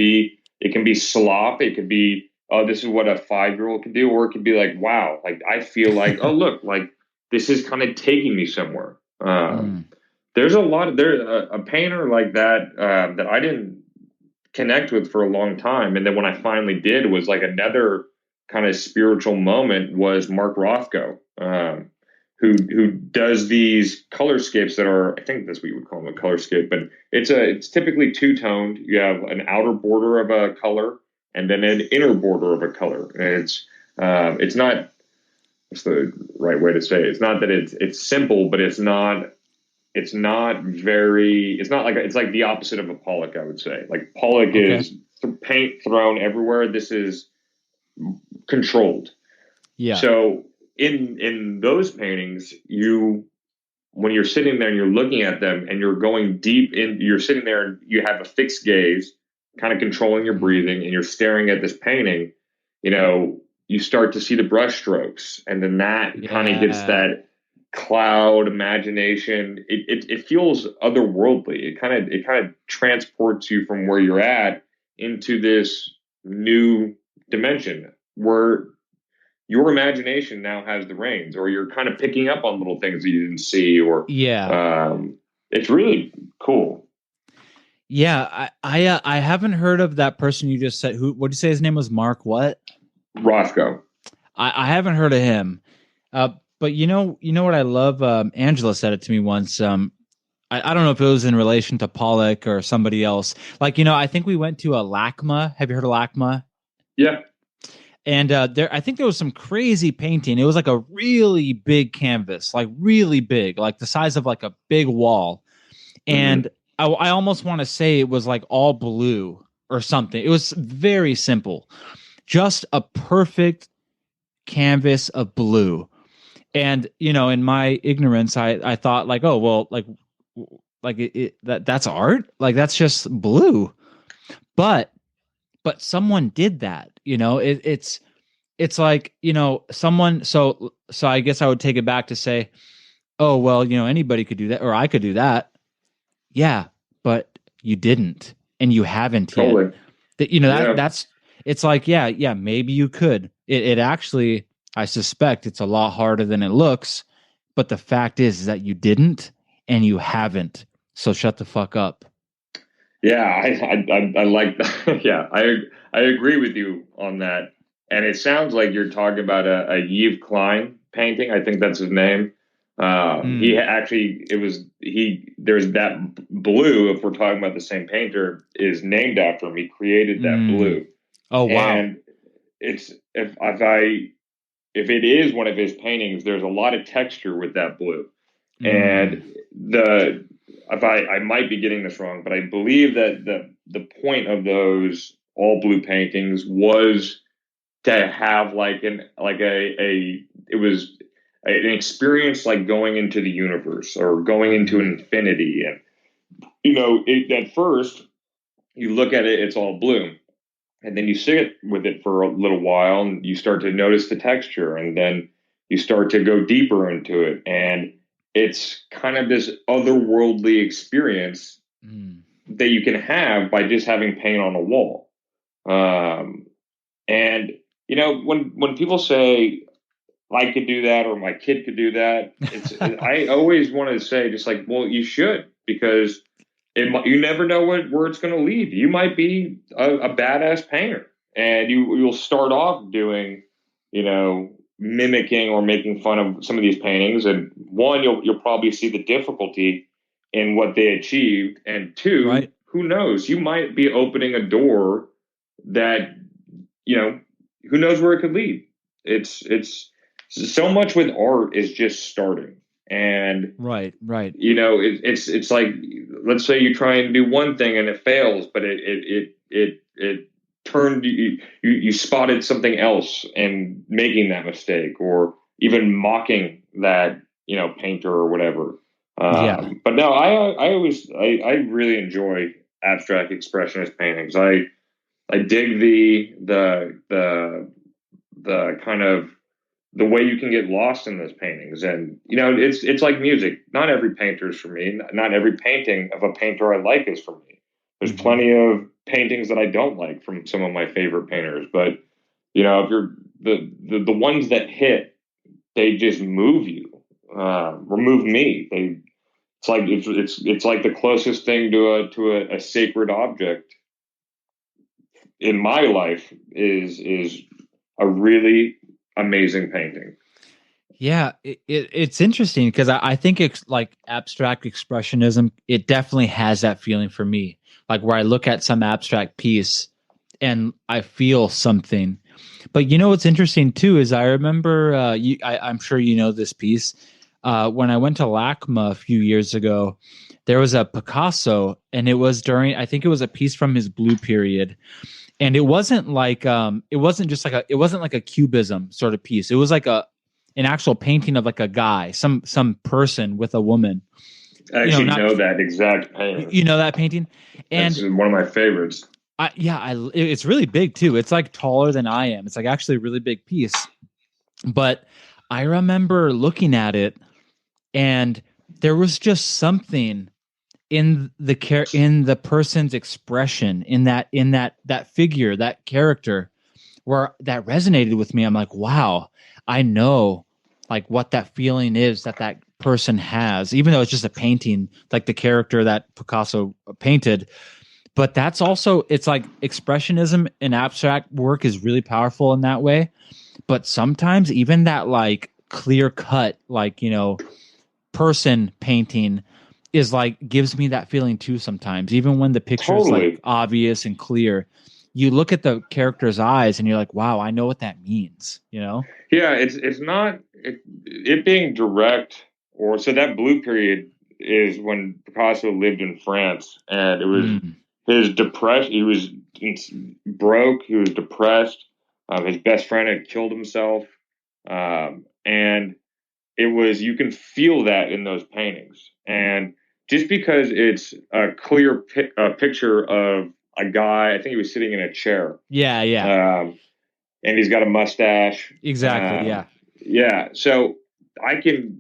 be slop. It could be, oh, this is what a 5-year-old can do, or it could be like, wow, like I feel like, oh, look, like this is kind of taking me somewhere. Mm. There's a lot of there a painter like that, that I didn't connect with for a long time, and then when I finally did, was like another kind of spiritual moment, was Mark Rothko, who does these colorscapes that are, I think that's what you would call them, a colorscape, but it's typically two toned. You have an outer border of a color and then an inner border of a color, and it's not, what's the right way to say it? It's not that it's simple, but it's not like, it's like the opposite of a Pollock, I would say. Like Pollock Okay. is paint thrown everywhere. This is controlled. Yeah. So in those paintings, when you're sitting there and you're looking at them and you're going deep in, you're sitting there and you have a fixed gaze, kind of controlling your Mm. breathing, and you're staring at this painting, you start to see the brush strokes, and then that kind of gets Yeah. that cloud imagination. It feels otherworldly. It kind of transports you from where you're at into this new dimension where your imagination now has the reins, or you're kind of picking up on little things that you didn't see, or Yeah. it's really cool. Yeah. I haven't heard of that person you just said. Who? What did you say his name was? Mark what? Rothko. I haven't heard of him. But you know what I love? Angela said it to me once. I don't know if it was in relation to Pollock or somebody else. Like, I think we went to a LACMA. Have you heard of LACMA? Yeah. And I think there was some crazy painting. It was like a really big canvas, like really big, like the size of like a big wall. And Hmm. I almost want to say it was like all blue or something. It was very simple, just a perfect canvas of blue. And in my ignorance, I thought like, oh well, like that's art, like that's just blue. But someone did that. It's like someone. So I guess I would take it back to say, oh well, anybody could do that, or I could do that. Yeah, but you didn't, and you haven't yet. Totally. Yeah. That's it's like, yeah, maybe you could. It actually, I suspect it's a lot harder than it looks, but the fact is that you didn't and you haven't. So shut the fuck up. Yeah, I like that. Yeah, I agree with you on that. And it sounds like you're talking about a Yves Klein painting. I think that's his name. He Mm. actually, it was he. There's that blue. If we're talking about the same painter, is named after him. He created that Mm. blue, Oh wow. and it's if it is one of his paintings, there's a lot of texture with that blue. Mm. And the if I might be getting this wrong, but I believe that the point of those all blue paintings was to have like a it was an experience like going into the universe or going into Mm. an infinity. And at first you look at it, it's all blue, and then you sit with it for a little while and you start to notice the texture, and then you start to go deeper into it, and it's kind of this otherworldly experience Mm. that you can have by just having paint on a wall. And when people say I could do that or my kid could do that, I always want to say just like, well, you should, because you never know where it's going to lead. You might be a badass painter, and you'll start off doing, mimicking or making fun of some of these paintings. And one, you'll probably see the difficulty in what they achieved, and two, Right. who knows? You might be opening a door that who knows where it could lead. It's so much with art is just starting, and Right. Right. it's like, let's say you try and do one thing and it fails, but it turned you spotted something else and making that mistake, or even mocking that painter or whatever. Yeah. But no, I really enjoy abstract expressionist paintings. I dig the kind of the way you can get lost in those paintings. And it's like music. Not every painter is for me. Not every painting of a painter I like is for me. There's Hmm. plenty of paintings that I don't like from some of my favorite painters. But if you're the ones that hit, they just move you. Remove me. It's like the closest thing to a sacred object in my life is a really amazing painting. Yeah, it's interesting because I think it's like abstract expressionism. It definitely has that feeling for me, like where I look at some abstract piece and I feel something. But what's interesting too is I remember I'm sure you know this piece. When I went to LACMA a few years ago, there was a Picasso, and it was during, I think it was a piece from his blue period, and it wasn't just like it wasn't like a cubism sort of piece. It was like an actual painting of like a guy, some person with a woman. I actually Not know that exact painting. that painting, It's and one of my favorites. it's really big too. It's like taller than I am. It's like actually a really big piece. But I remember looking at it, and there was just something in the person's expression, in that figure, that character, where that resonated with me. I'm like, wow, I know like what that feeling is that person has, even though it's just a painting, like the character that Picasso painted. But that's also, it's like expressionism and abstract work is really powerful in that way. But sometimes even that like clear cut, like, person painting is like gives me that feeling too sometimes, even when the picture is like Totally. obvious and clear. You look at the character's eyes and you're like, wow, I know what that means. Yeah, it's not it being direct, or so that blue period is when Picasso lived in France, and it was Mm. his depression. He was broke. He was depressed. His best friend had killed himself, and it was, you can feel that in those paintings. And just because it's a clear picture of a guy, I think he was sitting in a chair, Yeah, yeah. and he's got a mustache. Exactly, yeah. Yeah, so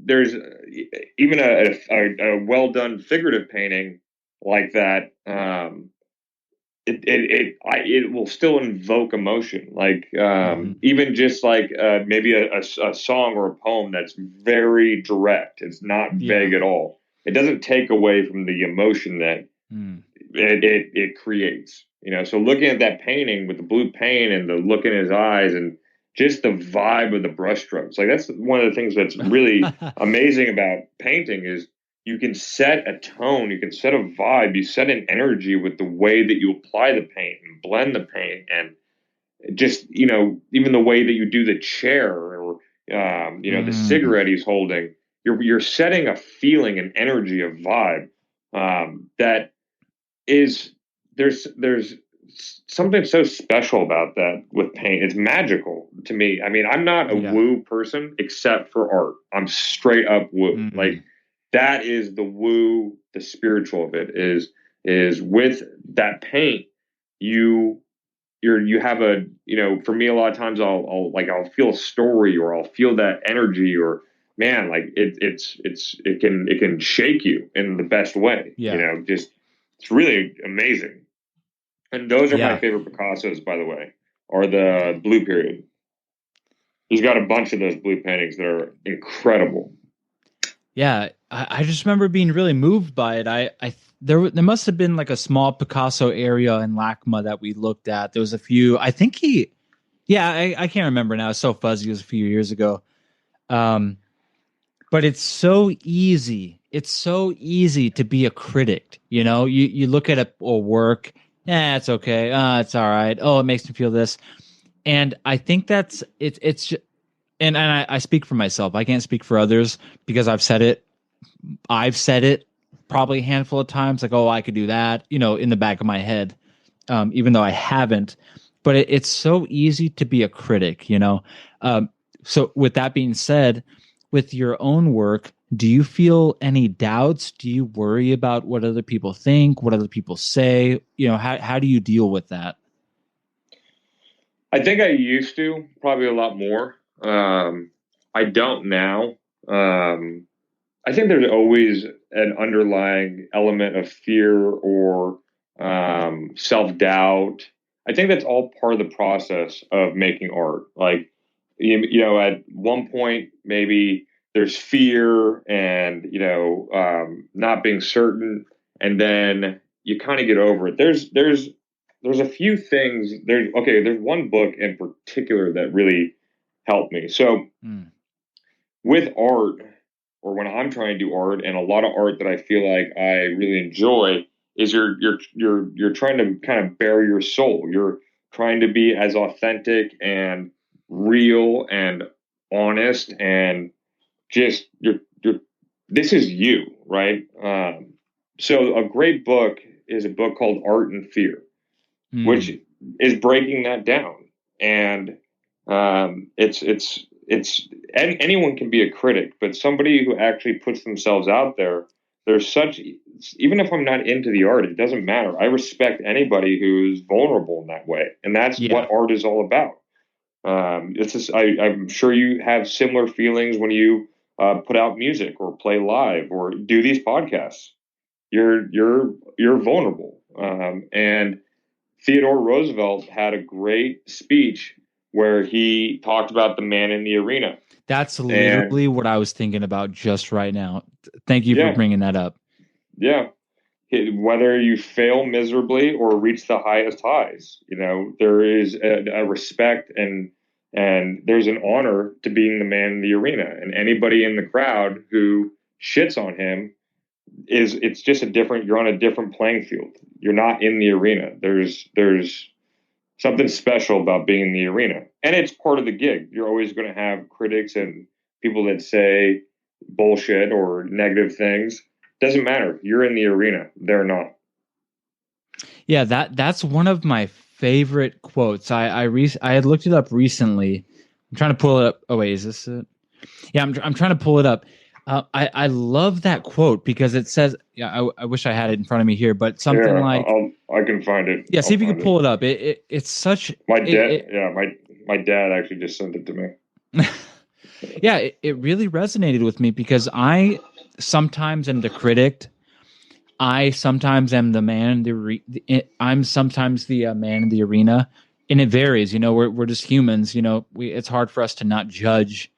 there's even a well done figurative painting like that. It will still invoke emotion, like Hmm. even just like maybe a song or a poem that's very direct. It's not Yeah. vague at all. It doesn't take away from the emotion that Mm. it creates. So looking at that painting with the blue paint and the look in his eyes and just the vibe of the brushstrokes, like that's one of the things that's really amazing about painting is you can set a tone, you can set a vibe, you set an energy with the way that you apply the paint and blend the paint, and just even the way that you do the chair or the Mm. cigarette he's holding. You're setting a feeling, an energy, a vibe that is there's something so special about that with paint. It's magical to me. I mean, I'm not a Yeah. woo person except for art. I'm straight up woo. Mm. Like that is the woo, the spiritual of it is with that paint. You have a, for me a lot of times I'll feel a story or I'll feel that energy, or man, like it can shake you in the best way, Yeah. just it's really amazing. And those are my Yeah. favorite Picassos, by the way, are the blue period. He's got a bunch of those blue paintings that are incredible. Yeah. I just remember being really moved by it. There must have been like a small Picasso area in LACMA that we looked at. There was a few. I think I can't remember now. It's so fuzzy. It was a few years ago. Um, but it's so easy. It's so easy to be a critic. You look at a work. It's okay. It's all right. Oh, it makes me feel this. And I think that's it. And I speak for myself. I can't speak for others because I've said it. I've said it probably a handful of times, like, oh, I could do that, in the back of my head, even though I haven't. But it's so easy to be a critic. So, with that being said, with your own work, do you feel any doubts? Do you worry about what other people think, what other people say? How do you deal with that? I think I used to probably a lot more. I don't now. I think there's always an underlying element of fear or self doubt. I think that's all part of the process of making art. Like, at one point, maybe there's fear and, not being certain. And then you kind of get over it. There's a few things. There's one book in particular that really helped me. So, Mm. with art, or when I'm trying to do art, and a lot of art that I feel like I really enjoy is you're trying to kind of bare your soul. You're trying to be as authentic and real and honest, and just you're this is you, right? So a great book is a book called Art and Fear, which Mm. is breaking that down. And it's anyone can be a critic, but somebody who actually puts themselves out there, there's such, even if I'm not into the art, it doesn't matter. I respect anybody who's vulnerable in that way, and that's what Yeah. art is all about. It's just, I'm sure you have similar feelings when you put out music or play live or do these podcasts. You're vulnerable, and Theodore Roosevelt had a great speech where he talked about the man in the arena. That's And literally what I was thinking about just right now. Thank you for yeah, bringing that up. yeah. Whether you fail miserably or reach the highest highs, there is a respect and there's an honor to being the man in the arena. And anybody in the crowd who shits on him it's just you're on a different playing field. You're not in the arena. There's something special about being in the arena. And it's part of the gig. You're always going to have critics and people that say bullshit or negative things. Doesn't matter. You're in the arena. They're not. Yeah, that's one of my favorite quotes. I had looked it up recently. I'm trying to pull it up. Oh wait, is this it? Yeah, I'm trying to pull it up. I love that quote because it says, yeah, I wish I had it in front of me here, but something Here, like, I can find it. yeah, see I'll if you could find it. pull it up. It's such My dad, it yeah, my dad actually just sent it to me. yeah, it really resonated with me because I sometimes am the critic. I sometimes am the man in I'm sometimes the man in the arena, and it varies. We're just humans. It's hard for us to not judge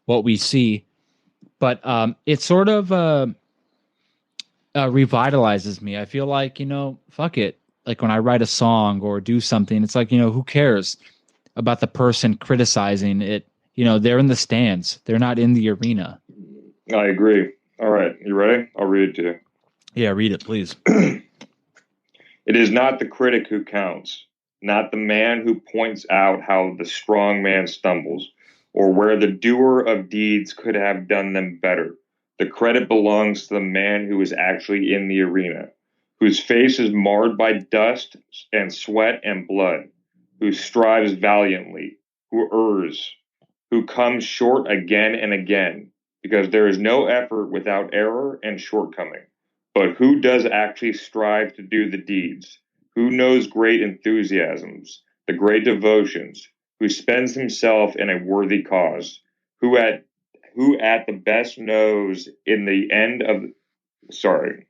what we see, but it sort of revitalizes me. I feel like fuck it. Like when I write a song or do something, it's like who cares about the person criticizing it? They're in the stands. They're not in the arena. I agree. All right, you ready? I'll read it to you. Yeah, read it, please. It is not the critic who counts, not the man who points out how the strong man stumbles, or where the doer of deeds could have done them better. The credit belongs to the man who is actually in the arena, whose face is marred by dust and sweat and blood, who strives valiantly, who errs, who comes short again and again, because there is no effort without error and shortcoming. But who does actually strive to do the deeds? Who knows great enthusiasms, the great devotions? Who spends himself in a worthy cause? Who at the best knows in the end of sorry,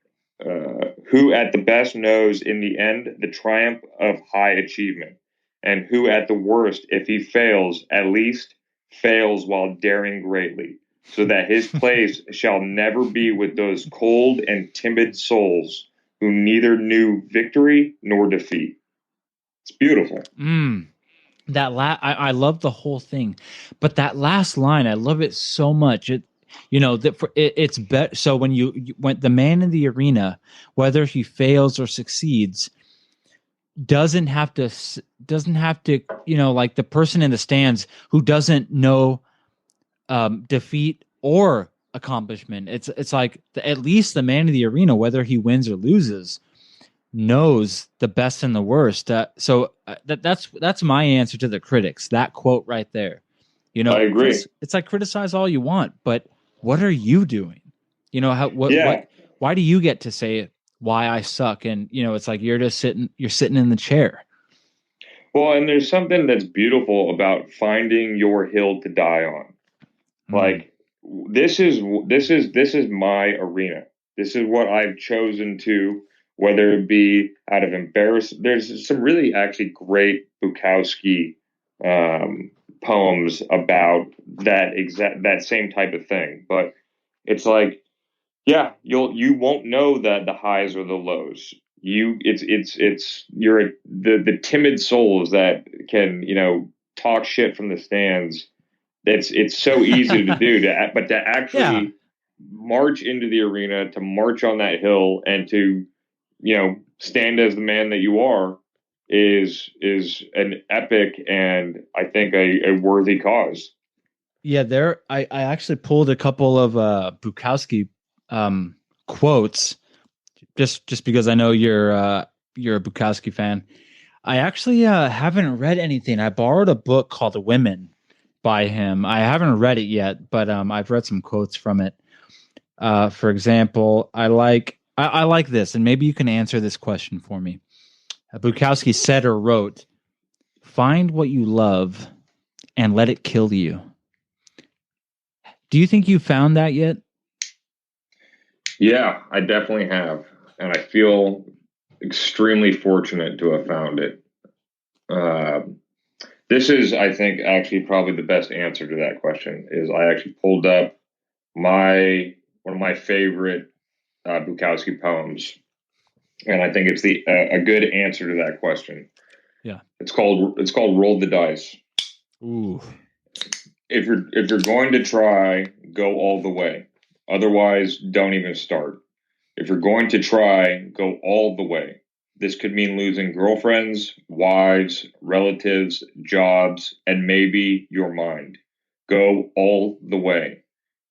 who at the best knows in the end the triumph of high achievement, and who at the worst, if he fails, at least fails while daring greatly, so that his place shall never be with those cold and timid souls who neither knew victory nor defeat. It's beautiful. I love the whole thing, but that last line, I love it so much. It's better. So when the man in the arena, whether he fails or succeeds, doesn't have to like the person in the stands who doesn't know defeat or accomplishment. It's like at least the man in the arena, whether he wins or loses, knows the best and the worst. That's my answer to the critics. That quote right there. I agree. It's like criticize all you want, but what are you doing? How Yeah. why do you get to say why I suck? And it's like you're sitting in the chair. Well, and there's something that's beautiful about finding your hill to die on. Mm. Like this is my arena. This is what I've chosen to, whether it be out of embarrassment. There's some really actually great Bukowski um, poems about that same type of thing. But it's like, yeah, you won't know the highs or the lows. You're the timid souls that can talk shit from the stands. It's so easy to do, but to Yeah. actually march into the arena, to march on that hill, and to stand as the man that you are is an epic and I think a worthy cause. Yeah, I actually pulled a couple of Bukowski um quotes just because I know you're a Bukowski fan. I actually haven't read anything. I borrowed a book called Women by him. I haven't read it yet, but I've read some quotes from it. For example, I like this, and maybe you can answer this question for me. Bukowski said or wrote, "Find what you love and let it kill you." Do you think you found that yet? Yeah, I definitely have, and I feel extremely fortunate to have found it. Uh, this is, I think, actually probably the best answer to that question. Is I actually pulled up my one of my favorite Bukowski poems, and I think it's the a good answer to that question. Yeah. It's called Roll the Dice. Ooh. If you're going to try, go all the way. Otherwise, don't even start. If you're going to try, go all the way. This could mean losing girlfriends, wives, relatives, jobs, and maybe your mind. Go all the way.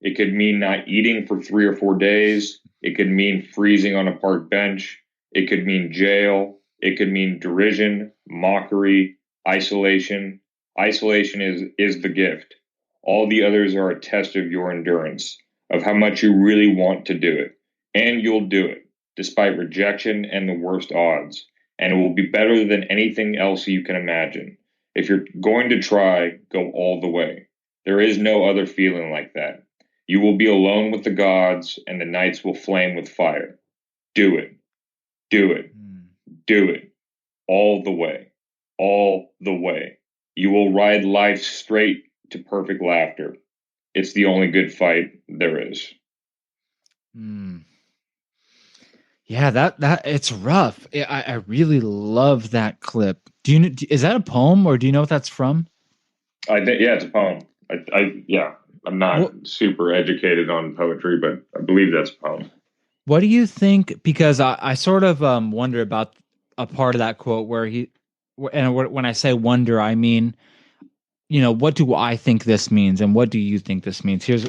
It could mean not eating for 3 or 4 days, It could mean freezing on a park bench. It could mean jail. It could mean derision, mockery, isolation. Isolation is the gift. All the others are a test of your endurance, of how much you really want to do it. And you'll do it, despite rejection and the worst odds. And it will be better than anything else you can imagine. If you're going to try, go all the way. There is no other feeling like that. You will be alone with the gods, and the nights will flame with fire. Do it. Do it. Do it. All the way. All the way. You will ride life straight to perfect laughter. It's the only good fight there is. Yeah, that it's rough. I really love that clip. Do you know, is that a poem, or do you know what that's from? I think, yeah, it's a poem. I'm not super educated on poetry, but I believe that's a poem. What do you think? Because I sort of wonder about a part of that quote where when I say wonder, I mean, what do I think this means, and what do you think this means? Here's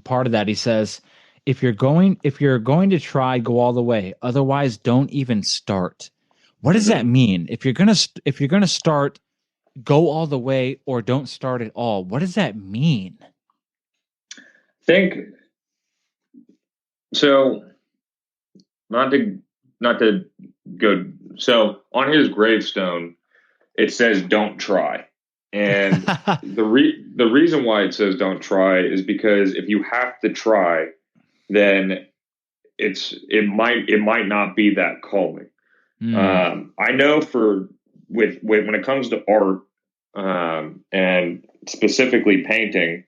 part of that. He says, if you're going to try, go all the way. Otherwise, don't even start. What does that mean? If you're gonna start, go all the way, or don't start at all. What does that mean? Think so. Not to go. So on his gravestone, it says "Don't try," and the reason why it says "Don't try" is because if you have to try, then it might not be that calling. I know when it comes to art, and specifically painting,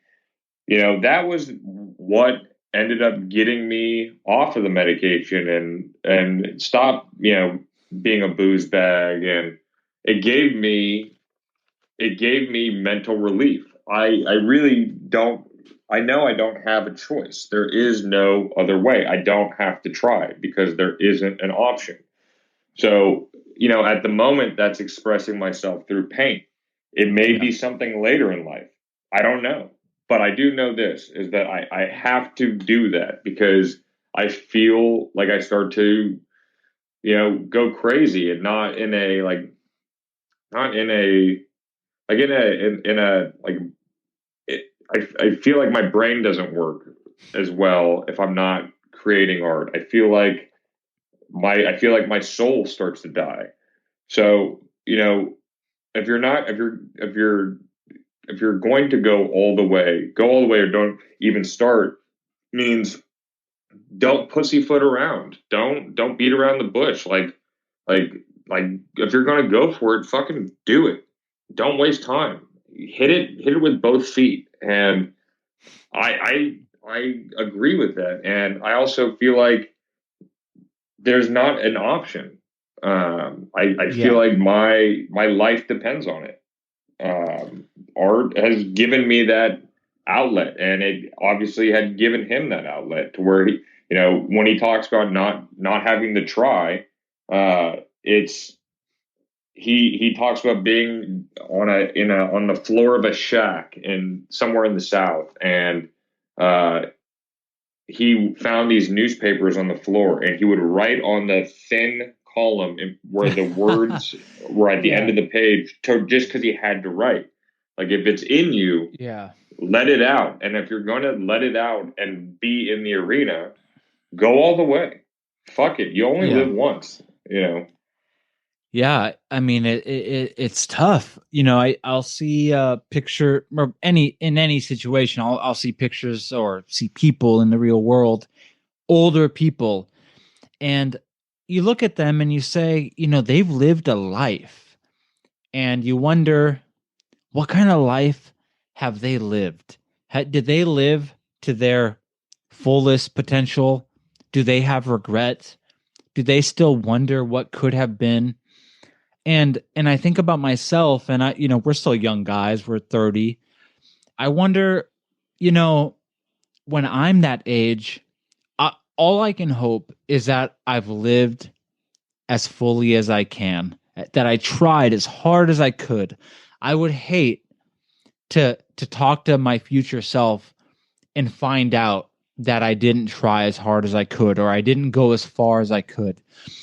that was what ended up getting me off of the medication and stop, being a booze bag, and it gave me mental relief. I really don't. I know I don't have a choice. There is no other way. I don't have to try because there isn't an option. So, at the moment, that's expressing myself through paint. It may be something later in life. I don't know. But I do know this is that I have to do that because I feel like I start to, go crazy, and not in a not in a like in a like it, I feel like my brain doesn't work as well if I'm not creating art. I feel like my soul starts to die. So, if you're not if you're going to go all the way or don't even start means don't pussyfoot around. Don't beat around the bush. Like like if you're gonna go for it, fucking do it. Don't waste time. Hit it with both feet. And I agree with that. And I also feel like there's not an option. I feel like my life depends on it. Art has given me that outlet, and it obviously had given him that outlet to where when he talks about not having to try, it's he talks about being on the floor of a shack in somewhere in the South, and he found these newspapers on the floor, and he would write on the thin column where the words were at the end of the page, just because he had to write. Like, if it's in you, let it out. And if you're going to let it out and be in the arena, go all the way. Fuck it. You only live once, Yeah, I mean it's tough. I'll see a picture, or in any situation, I'll see pictures or see people in the real world, older people, and you look at them and you say, they've lived a life, and you wonder, what kind of life have they lived? Did they live to their fullest potential? Do they have regrets? Do they still wonder what could have been? And I think about myself, and we're still young guys, we're 30. I wonder, when I'm that age, all I can hope is that I've lived as fully as I can, that I tried as hard as I could. I would hate to talk to my future self and find out that I didn't try as hard as I could, or I didn't go as far as I could.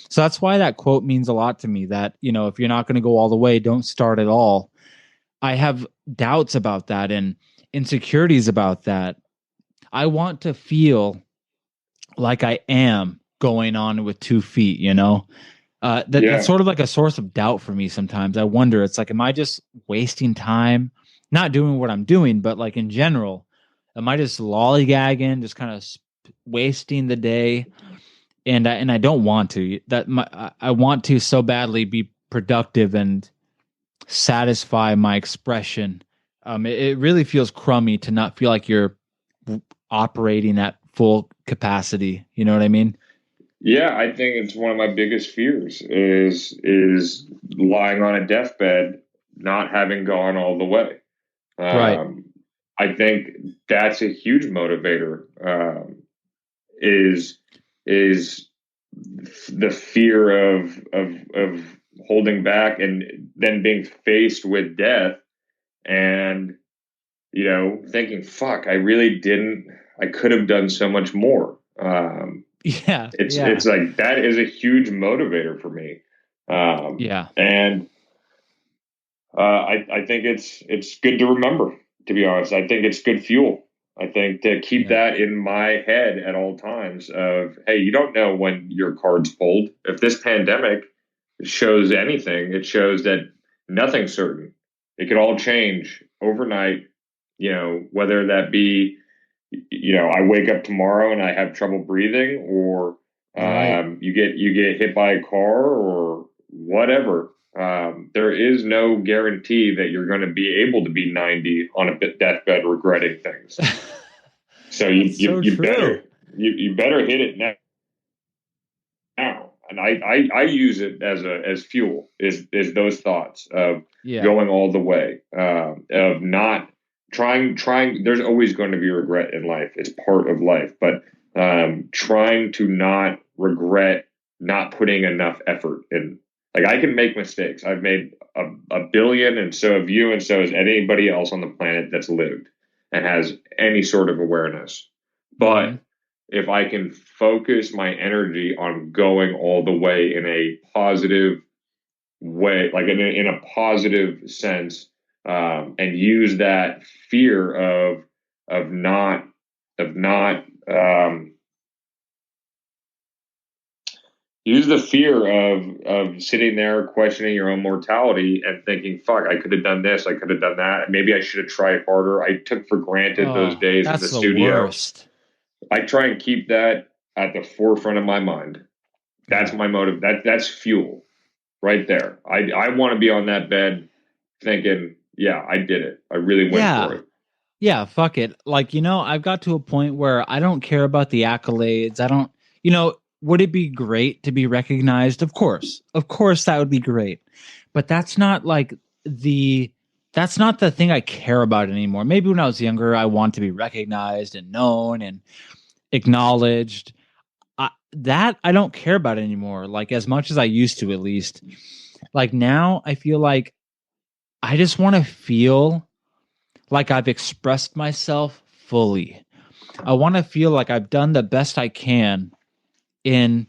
So that's why that quote means a lot to me, that, if you're not going to go all the way, don't start at all. I have doubts about that and insecurities about that. I want to feel like I am going on with 2 feet, that's Yeah. sort of like a source of doubt for me sometimes. I wonder, it's like, am I just wasting time, not doing what I'm doing, but like in general, am I just lollygagging, just kind of wasting the day? And I don't want to. I want to so badly be productive and satisfy my expression. It really feels crummy to not feel like you're operating at full capacity. You know what I mean? Yeah, I think it's one of my biggest fears is lying on a deathbed, not having gone all the way. Right. Um, I think that's a huge motivator. Is is the fear of holding back and then being faced with death and thinking, fuck, I really didn't, I could have done so much more. Yeah. It's Yeah. like that is a huge motivator for me. Yeah. And I think it's good to remember, to be honest. I think it's good fuel. I think to keep Yeah. that in my head at all times of, hey, you don't know when your card's pulled. If this pandemic shows anything, it shows that nothing's certain. It could all change overnight, whether that be, I wake up tomorrow and I have trouble breathing, or Right. you get hit by a car or whatever. There is no guarantee that you're going to be able to be 90 on a deathbed regretting things. So you That's you, so you true. better you better hit it now. And I use it as fuel, is those thoughts of Yeah. going all the way, of not trying. There's always going to be regret in life. It's part of life, but trying to not regret not putting enough effort in. Like, I can make mistakes. I've made a billion, and so have you, and so has anybody else on the planet that's lived and has any sort of awareness. Mm-hmm. But if I can focus my energy on going all the way in a positive way, like in a positive sense, and use that fear of not of not use the fear of sitting there questioning your own mortality and thinking, fuck, I could have done this, I could have done that, maybe I should have tried harder. I took for granted those Oh, days in the that's the studio. worst. I try and keep that at the forefront of my mind. That's Yeah. my motive. That's fuel right there. I want to be on that bed thinking, yeah, I did it. I really went for Yeah. it. Yeah, fuck it. Like, I've got to a point where I don't care about the accolades. I don't, would it be great to be recognized? Of course. Of course that would be great. But the that's not the thing I care about anymore. Maybe when I was younger, I want to be recognized and known and acknowledged. That I don't care about anymore, like as much as I used to, at least. Like now I feel like I just want to feel like I've expressed myself fully. I want to feel like I've done the best I can in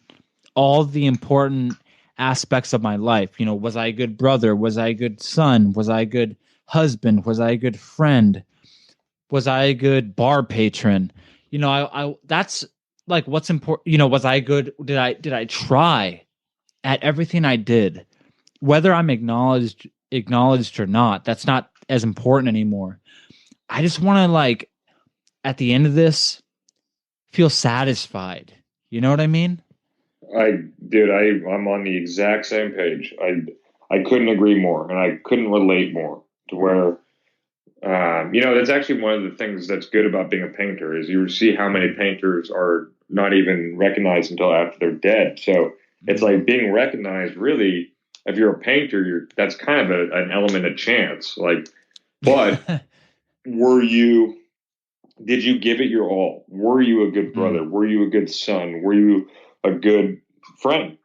all the important aspects of my life. Was I a good brother? Was I a good son? Was I a good husband? Was I a good friend? Was I a good bar patron? I that's like what's important. Was I good? Did I try at everything I did? Whether I'm acknowledged or not, that's not as important anymore. I just want to, like, at the end of this, feel satisfied. You know what I mean? I'm on the exact same page. I couldn't agree more, and I couldn't relate more to where, that's actually one of the things that's good about being a painter is you see how many painters are not even recognized until after they're dead. So it's Mm. like being recognized. Really, if you're a painter, that's kind of an element of chance. Like, but were you? Did you give it your all? Were you a good Mm. brother? Were you a good son? Were you a good friend?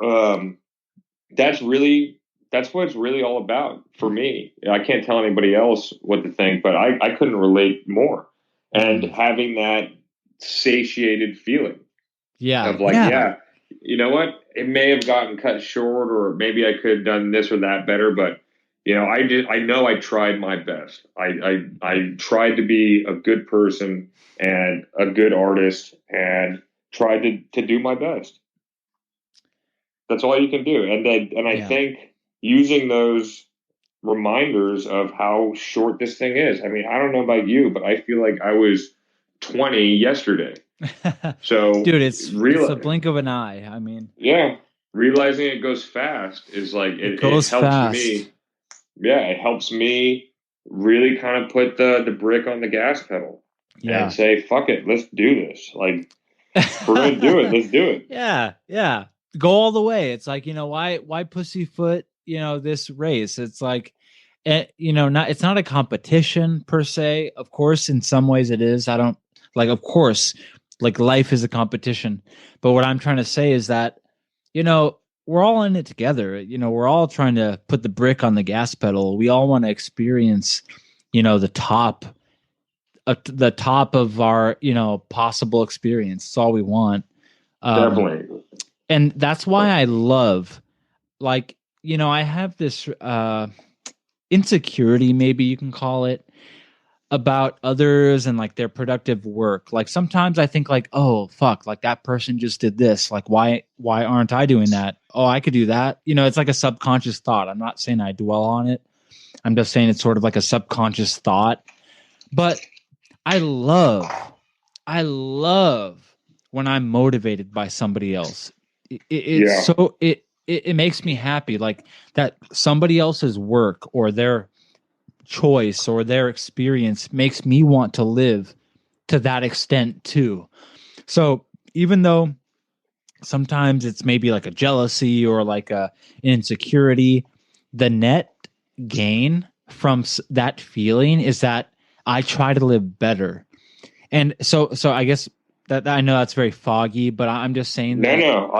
Um, that's what it's really all about for me. I can't tell anybody else what to think, but I couldn't relate more. And Mm. having that satiated feeling Yeah. of like, Yeah. yeah, you know what? It may have gotten cut short, or maybe I could have done this or that better, but I know I tried my best. I tried to be a good person and a good artist and tried to do my best. That's all you can do. And I Yeah. think using those reminders of how short this thing is. I mean, I don't know about you, but I feel like I was 20 yesterday. So Dude, it's a real, blink of an eye. I mean, yeah, realizing it goes fast is like it it goes helps fast. me. Yeah, it helps me really kind of put the brick on the gas pedal and Yeah. say, "Fuck it, let's do this." Like, if we're gonna do it, let's do it. Yeah, yeah. Go all the way. It's like, why pussyfoot, this race? It's like not it's not a competition per se. Of course, in some ways it is. I don't like of course, like life is a competition. But what I'm trying to say is that, we're all in it together. We're all trying to put the brick on the gas pedal. We all want to experience, the top of our, possible experience. It's all we want. Um, Definitely. and that's why I love, like, I have this insecurity, maybe you can call it, about others and like their productive work. Like sometimes I think like, oh fuck, like that person just did this. Like why aren't I doing that? Oh, I could do that. It's like a subconscious thought. I'm not saying I dwell on it. I'm just saying it's sort of like a subconscious thought. But I love I love when I'm motivated by somebody else. It's Yeah, so it makes me happy, like that somebody else's work or their choice or their experience makes me want to live to that extent too. So even though sometimes it's maybe like a jealousy or like an insecurity, the net gain from that feeling is that I try to live better. And so I guess that I know that's very foggy, but I'm just saying no, that, no,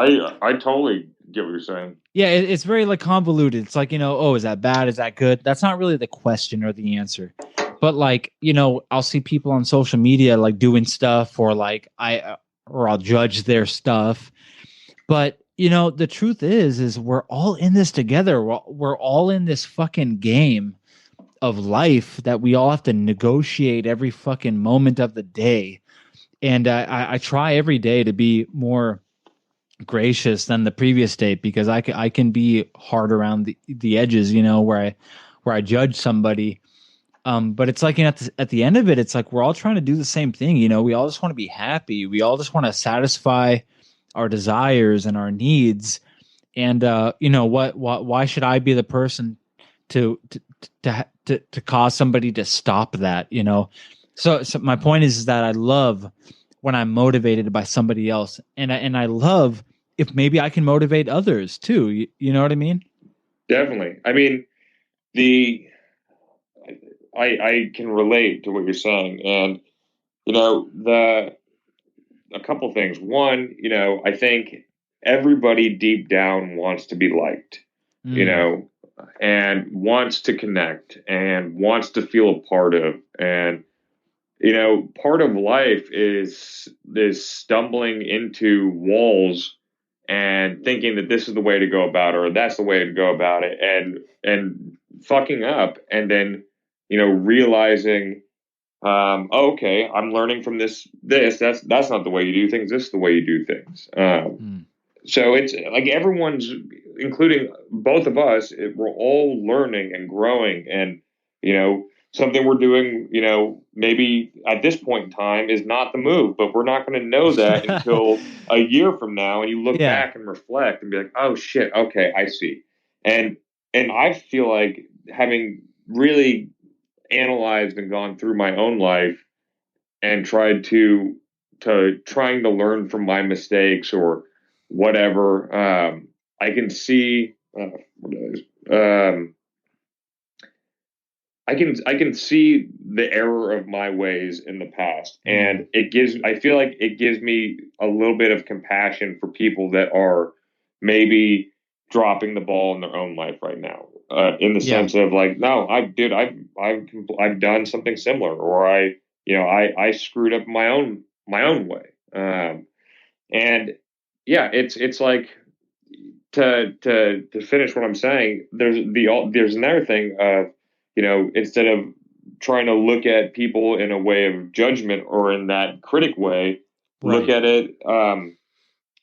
I totally get what you're saying. yeah, it's very like convoluted. It's like, oh, is that bad? Is that good? That's not really the question or the answer. But like, I'll see people on social media like doing stuff, or like or I'll judge their stuff. But the truth is we're all in this together. We're all in this fucking game of life that we all have to negotiate every fucking moment of the day. And I try every day to be more gracious than the previous day, because I can be hard around the edges, where I judge somebody. But it's like, at the end of it, it's like we're all trying to do the same thing. We all just want to be happy. We all just want to satisfy our desires and our needs. And why should I be the person to cause somebody to stop that? So my point is that I love when I'm motivated by somebody else, and I love if maybe I can motivate others too. You know what I mean? Definitely. I mean, the I can relate to what you're saying, and the a couple things. One, I think everybody deep down wants to be liked, you Mm, know, and wants to connect and wants to feel a part of. And, part of life is stumbling into walls and thinking that this is the way to go about it, or that's the way to go about it, and fucking up, and then, realizing, okay, I'm learning from that's not the way you do things. This is the way you do things. mm. So it's like everyone's, including both of us, we're all learning and growing, and something we're doing, maybe at this point in time is not the move, but we're not going to know that until a year from now, and you look Yeah. back and reflect and be like, oh shit, okay, I see. And I feel like, having really analyzed and gone through my own life and tried to learn from my mistakes or whatever, I can see, I can see the error of my ways in the past, Mm. and I feel like it gives me a little bit of compassion for people that are maybe dropping the ball in their own life right now. In the Yeah. sense of like, no, I've done something similar, or I screwed up my my own way. And yeah, it's like to finish what I'm saying. There's another thing of, instead of trying to look at people in a way of judgment or in that critic way, look Right. at it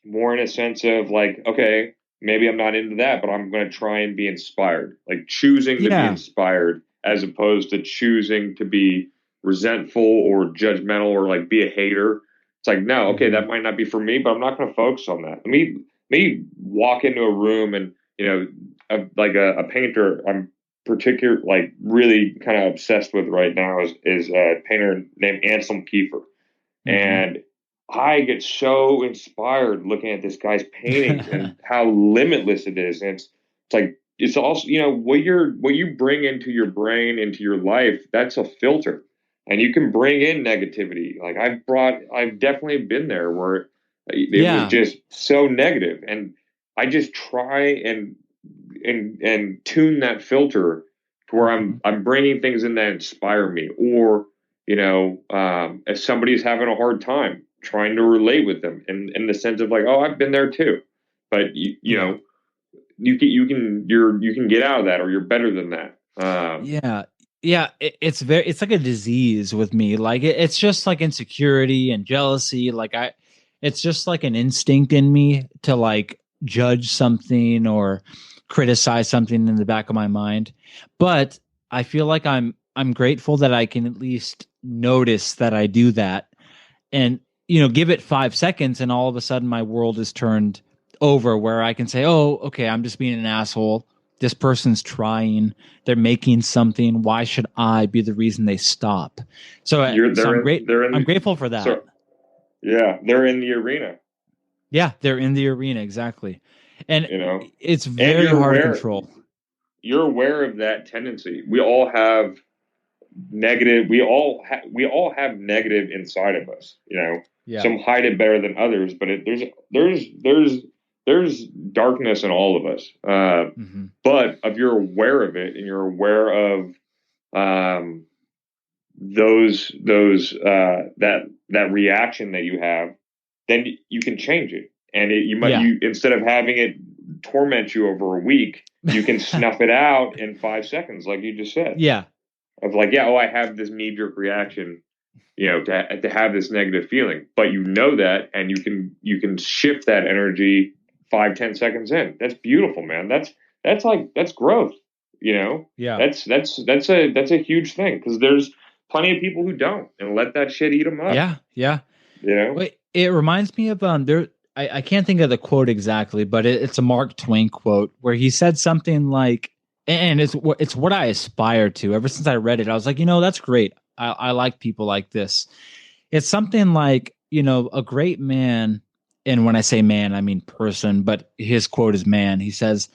more in a sense of like, okay, maybe I'm not into that, but I'm going to try and be inspired, like choosing to be Yeah. inspired as opposed to choosing to be resentful or judgmental or like be a hater. It's like, no, okay, Hmm. that might not be for me, but I'm not going to focus on that. Me walk into a room and, like a painter I'm particular, like really kind of obsessed with right now is a painter named Anselm Kiefer. Hmm. And I get so inspired looking at this guy's paintings and how limitless it is. And it's like it's also, what you bring into your brain, into your life, that's a filter. And you can bring in negativity. Like I've definitely been there where it was Yeah. just so negative. And I just try and tune that filter to where Hmm. I'm bringing things in that inspire me, or if somebody's having a hard time, trying to relate with them in the sense of like, oh, I've been there too, but Yeah. you can get out of that, or you're better than that. Yeah. Yeah. It's like a disease with me. Like it's just like insecurity and jealousy. It's just like an instinct in me to like judge something or criticize something in the back of my mind. But I feel like I'm grateful that I can at least notice that I do that and, give it 5 seconds and all of a sudden my world is turned over where I can say, oh, okay, I'm just being an asshole. This person's trying, they're making something. Why should I be the reason they stop? You're So they're I'm in grateful for that. so yeah, they're in the arena, Yeah, they're in the arena. Exactly. And you know, it's and very hard to control. you're aware of that tendency. We all have negative. We all have negative inside of us. Yeah. Some hide it better than others, but there's darkness in all of us. Hmm. But if you're aware of it and you're aware of um, that reaction that you have, then you can change it. And Yeah. you instead of having it torment you over a week, you can snuff it out in 5 seconds, like you just said. Yeah. Of like, yeah, oh, I have this knee jerk reaction, to have this negative feeling, but that, and you can shift that energy 5-10 seconds in. That's beautiful, man. That's growth. You know, Yeah. that's a huge thing, because there's plenty of people who don't and let that shit eat them up. Yeah. Yeah. You know, Wait, it reminds me of there. I can't think of the quote exactly, but it's a Mark Twain quote where he said something like, and it's what I aspire to. Ever since I read it, I was like, that's great. I like people like this. It's something like, a great man, and when I say man, I mean person, but his quote is man. He says,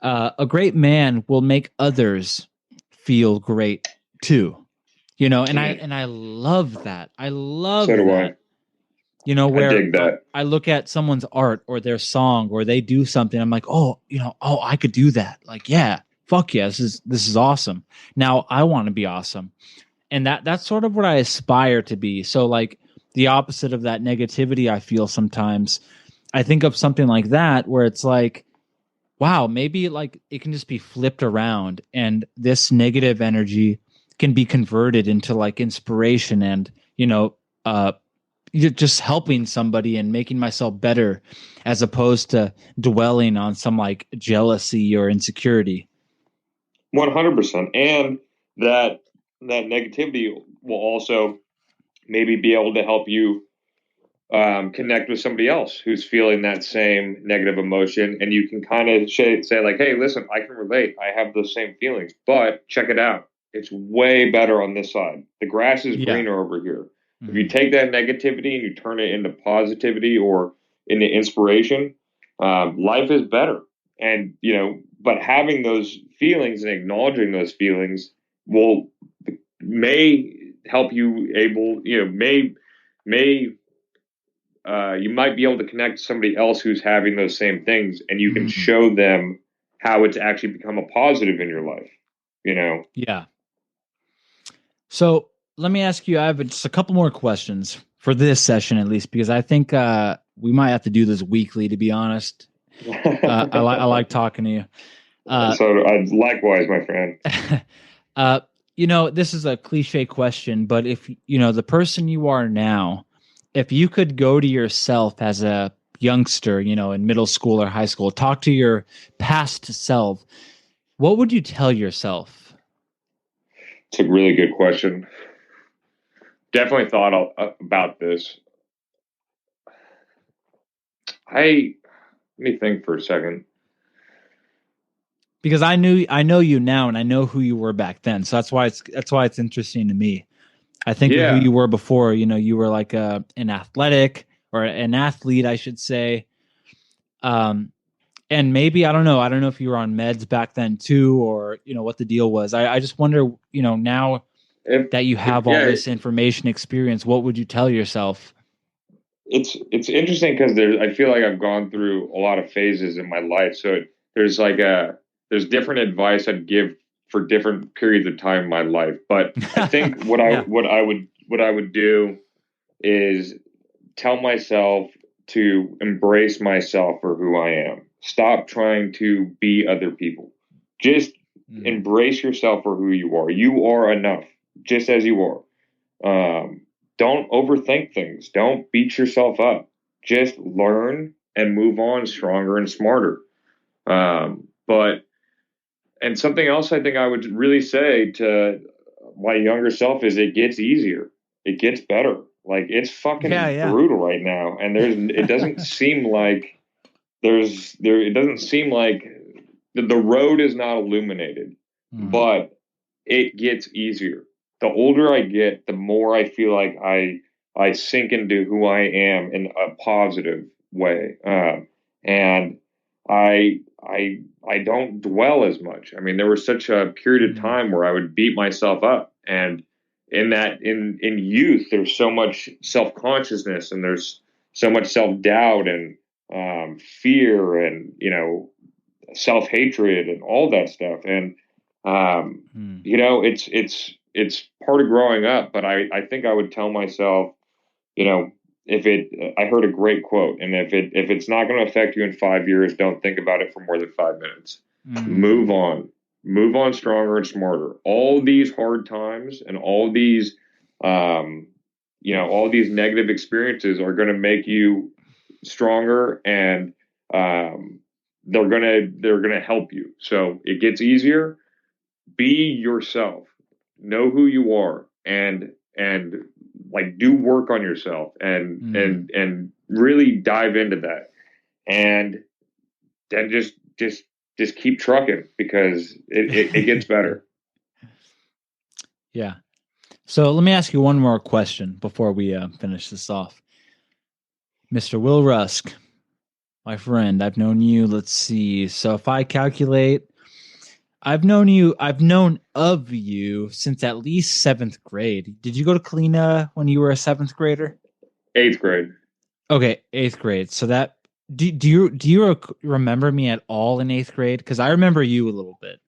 "A great man will make others feel great too." And I mm, and I love that. I so love do that. I. I Where dig that. I look at someone's art or their song or they do something, I'm like, oh, I could do that. Like, yeah, fuck yeah, this is awesome. Now I want to be awesome, and that's sort of what I aspire to be. So like the opposite of that negativity I feel sometimes. I think of something like that where it's like, wow, maybe like it can just be flipped around, and this negative energy can be converted into like inspiration and uh you're just helping somebody and making myself better as opposed to dwelling on some like jealousy or insecurity. 100%. And that negativity will also maybe be able to help you connect with somebody else who's feeling that same negative emotion, and you can kind of say like, hey, listen, I can relate, I have those same feelings, but check it out, it's way better on this side, the grass is Yeah. greener over here. If you Hmm. take that negativity and you turn it into positivity or into inspiration, life is better. And but having those feelings and acknowledging those feelings will may help you able may you might be able to connect to somebody else who's having those same things, and you can Hmm. show them how it's actually become a positive in your life. You Yeah. So let me ask you, I have just a couple more questions for this session at least, because I think we might have to do this weekly. To be honest, I like talking to you. So likewise, my friend. This is a cliche question, but if the person you are now, if you could go to yourself as a youngster, in middle school or high school, talk to your past self, what would you tell yourself? It's a really good question. Definitely thought about this. Let me think for a second. Because I know you now and I know who you were back then. So that's why it's interesting to me. I think of who you were before, you were like an athletic or an athlete, I should say. And maybe, I don't know if you were on meds back then too, or, what the deal was. I just wonder, now that you have all this information experience, what would you tell yourself? It's interesting because I feel like I've gone through a lot of phases in my life. So there's there's different advice I'd give for different periods of time in my life. But I think what I would do is tell myself to embrace myself for who I am. Stop trying to be other people. Just embrace yourself for who you are. You are enough, just as you are. Don't overthink things. Don't beat yourself up. Just learn and move on stronger and smarter. But and something else I think I would really say to my younger self is it gets easier. It gets better. Like it's fucking brutal right now. And it doesn't seem like it doesn't seem like the road is not illuminated, but it gets easier. The older I get, the more I feel like I sink into who I am in a positive way, and I don't dwell as much. I mean, there was such a period of time where I would beat myself up, and in youth, there's so much self consciousness, and there's so much self doubt and fear, and self hatred, and all that stuff, and it's part of growing up. But I think I would tell myself, I heard a great quote, and if it's not going to affect you in 5 years, don't think about it for more than 5 minutes. Move on stronger and smarter. All these hard times and all these all these negative experiences are going to make you stronger, and they're gonna help you. So it gets easier. Be yourself. Know who you are, and like do work on yourself, and really dive into that, and then just keep trucking, because it gets better. Yeah. So let me ask you one more question before we finish this off. Mr. Will Rusk, my friend, I've known you, let's see. So if I calculate, I've known of you since at least 7th grade. Did you go to Kalina when you were a 7th grader? 8th grade. Okay, 8th grade. So that do you remember me at all in 8th grade? Because I remember you a little bit.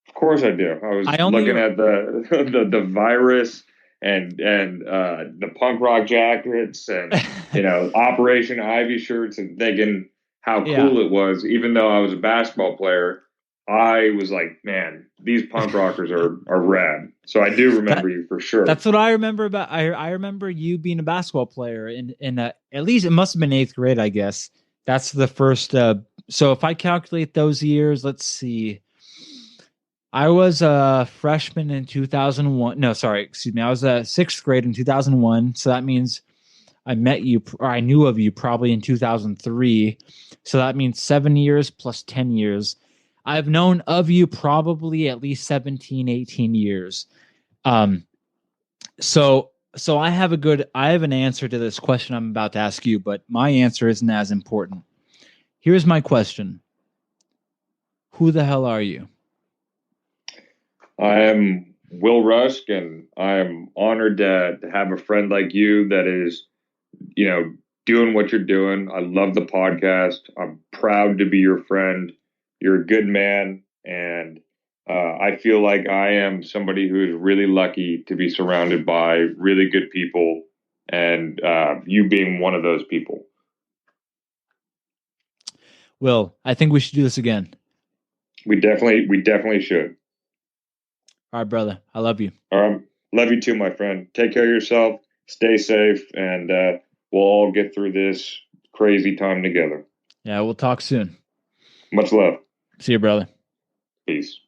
Of course I do. I was looking at the virus and the punk rock jackets and Operation Ivy shirts, and thinking how cool it was. Even though I was a basketball player, I was like, man, these punk rockers are rad. So I do remember you for sure. That's what I remember about. I remember you being a basketball player in at least it must have been 8th grade, I guess. That's the first. So if I calculate those years, let's see. I was a freshman in 2001. No, sorry, excuse me. I was a 6th grade in 2001. So that means I met you, or I knew of you probably in 2003. So that means 7 years plus 10 years. I've known of you probably at least 17, 18 years. So I have an answer to this question I'm about to ask you, but my answer isn't as important. Here's my question. Who the hell are you? I am Will Rusk, and I am honored to have a friend like you that is, doing what you're doing. I love the podcast. I'm proud to be your friend. You're a good man, and I feel like I am somebody who is really lucky to be surrounded by really good people and you being one of those people. Will, I think we should do this again. We definitely should. All right, brother. I love you. All right. Love you too, my friend. Take care of yourself. Stay safe, and we'll all get through this crazy time together. Yeah, we'll talk soon. Much love. See you, brother. Peace.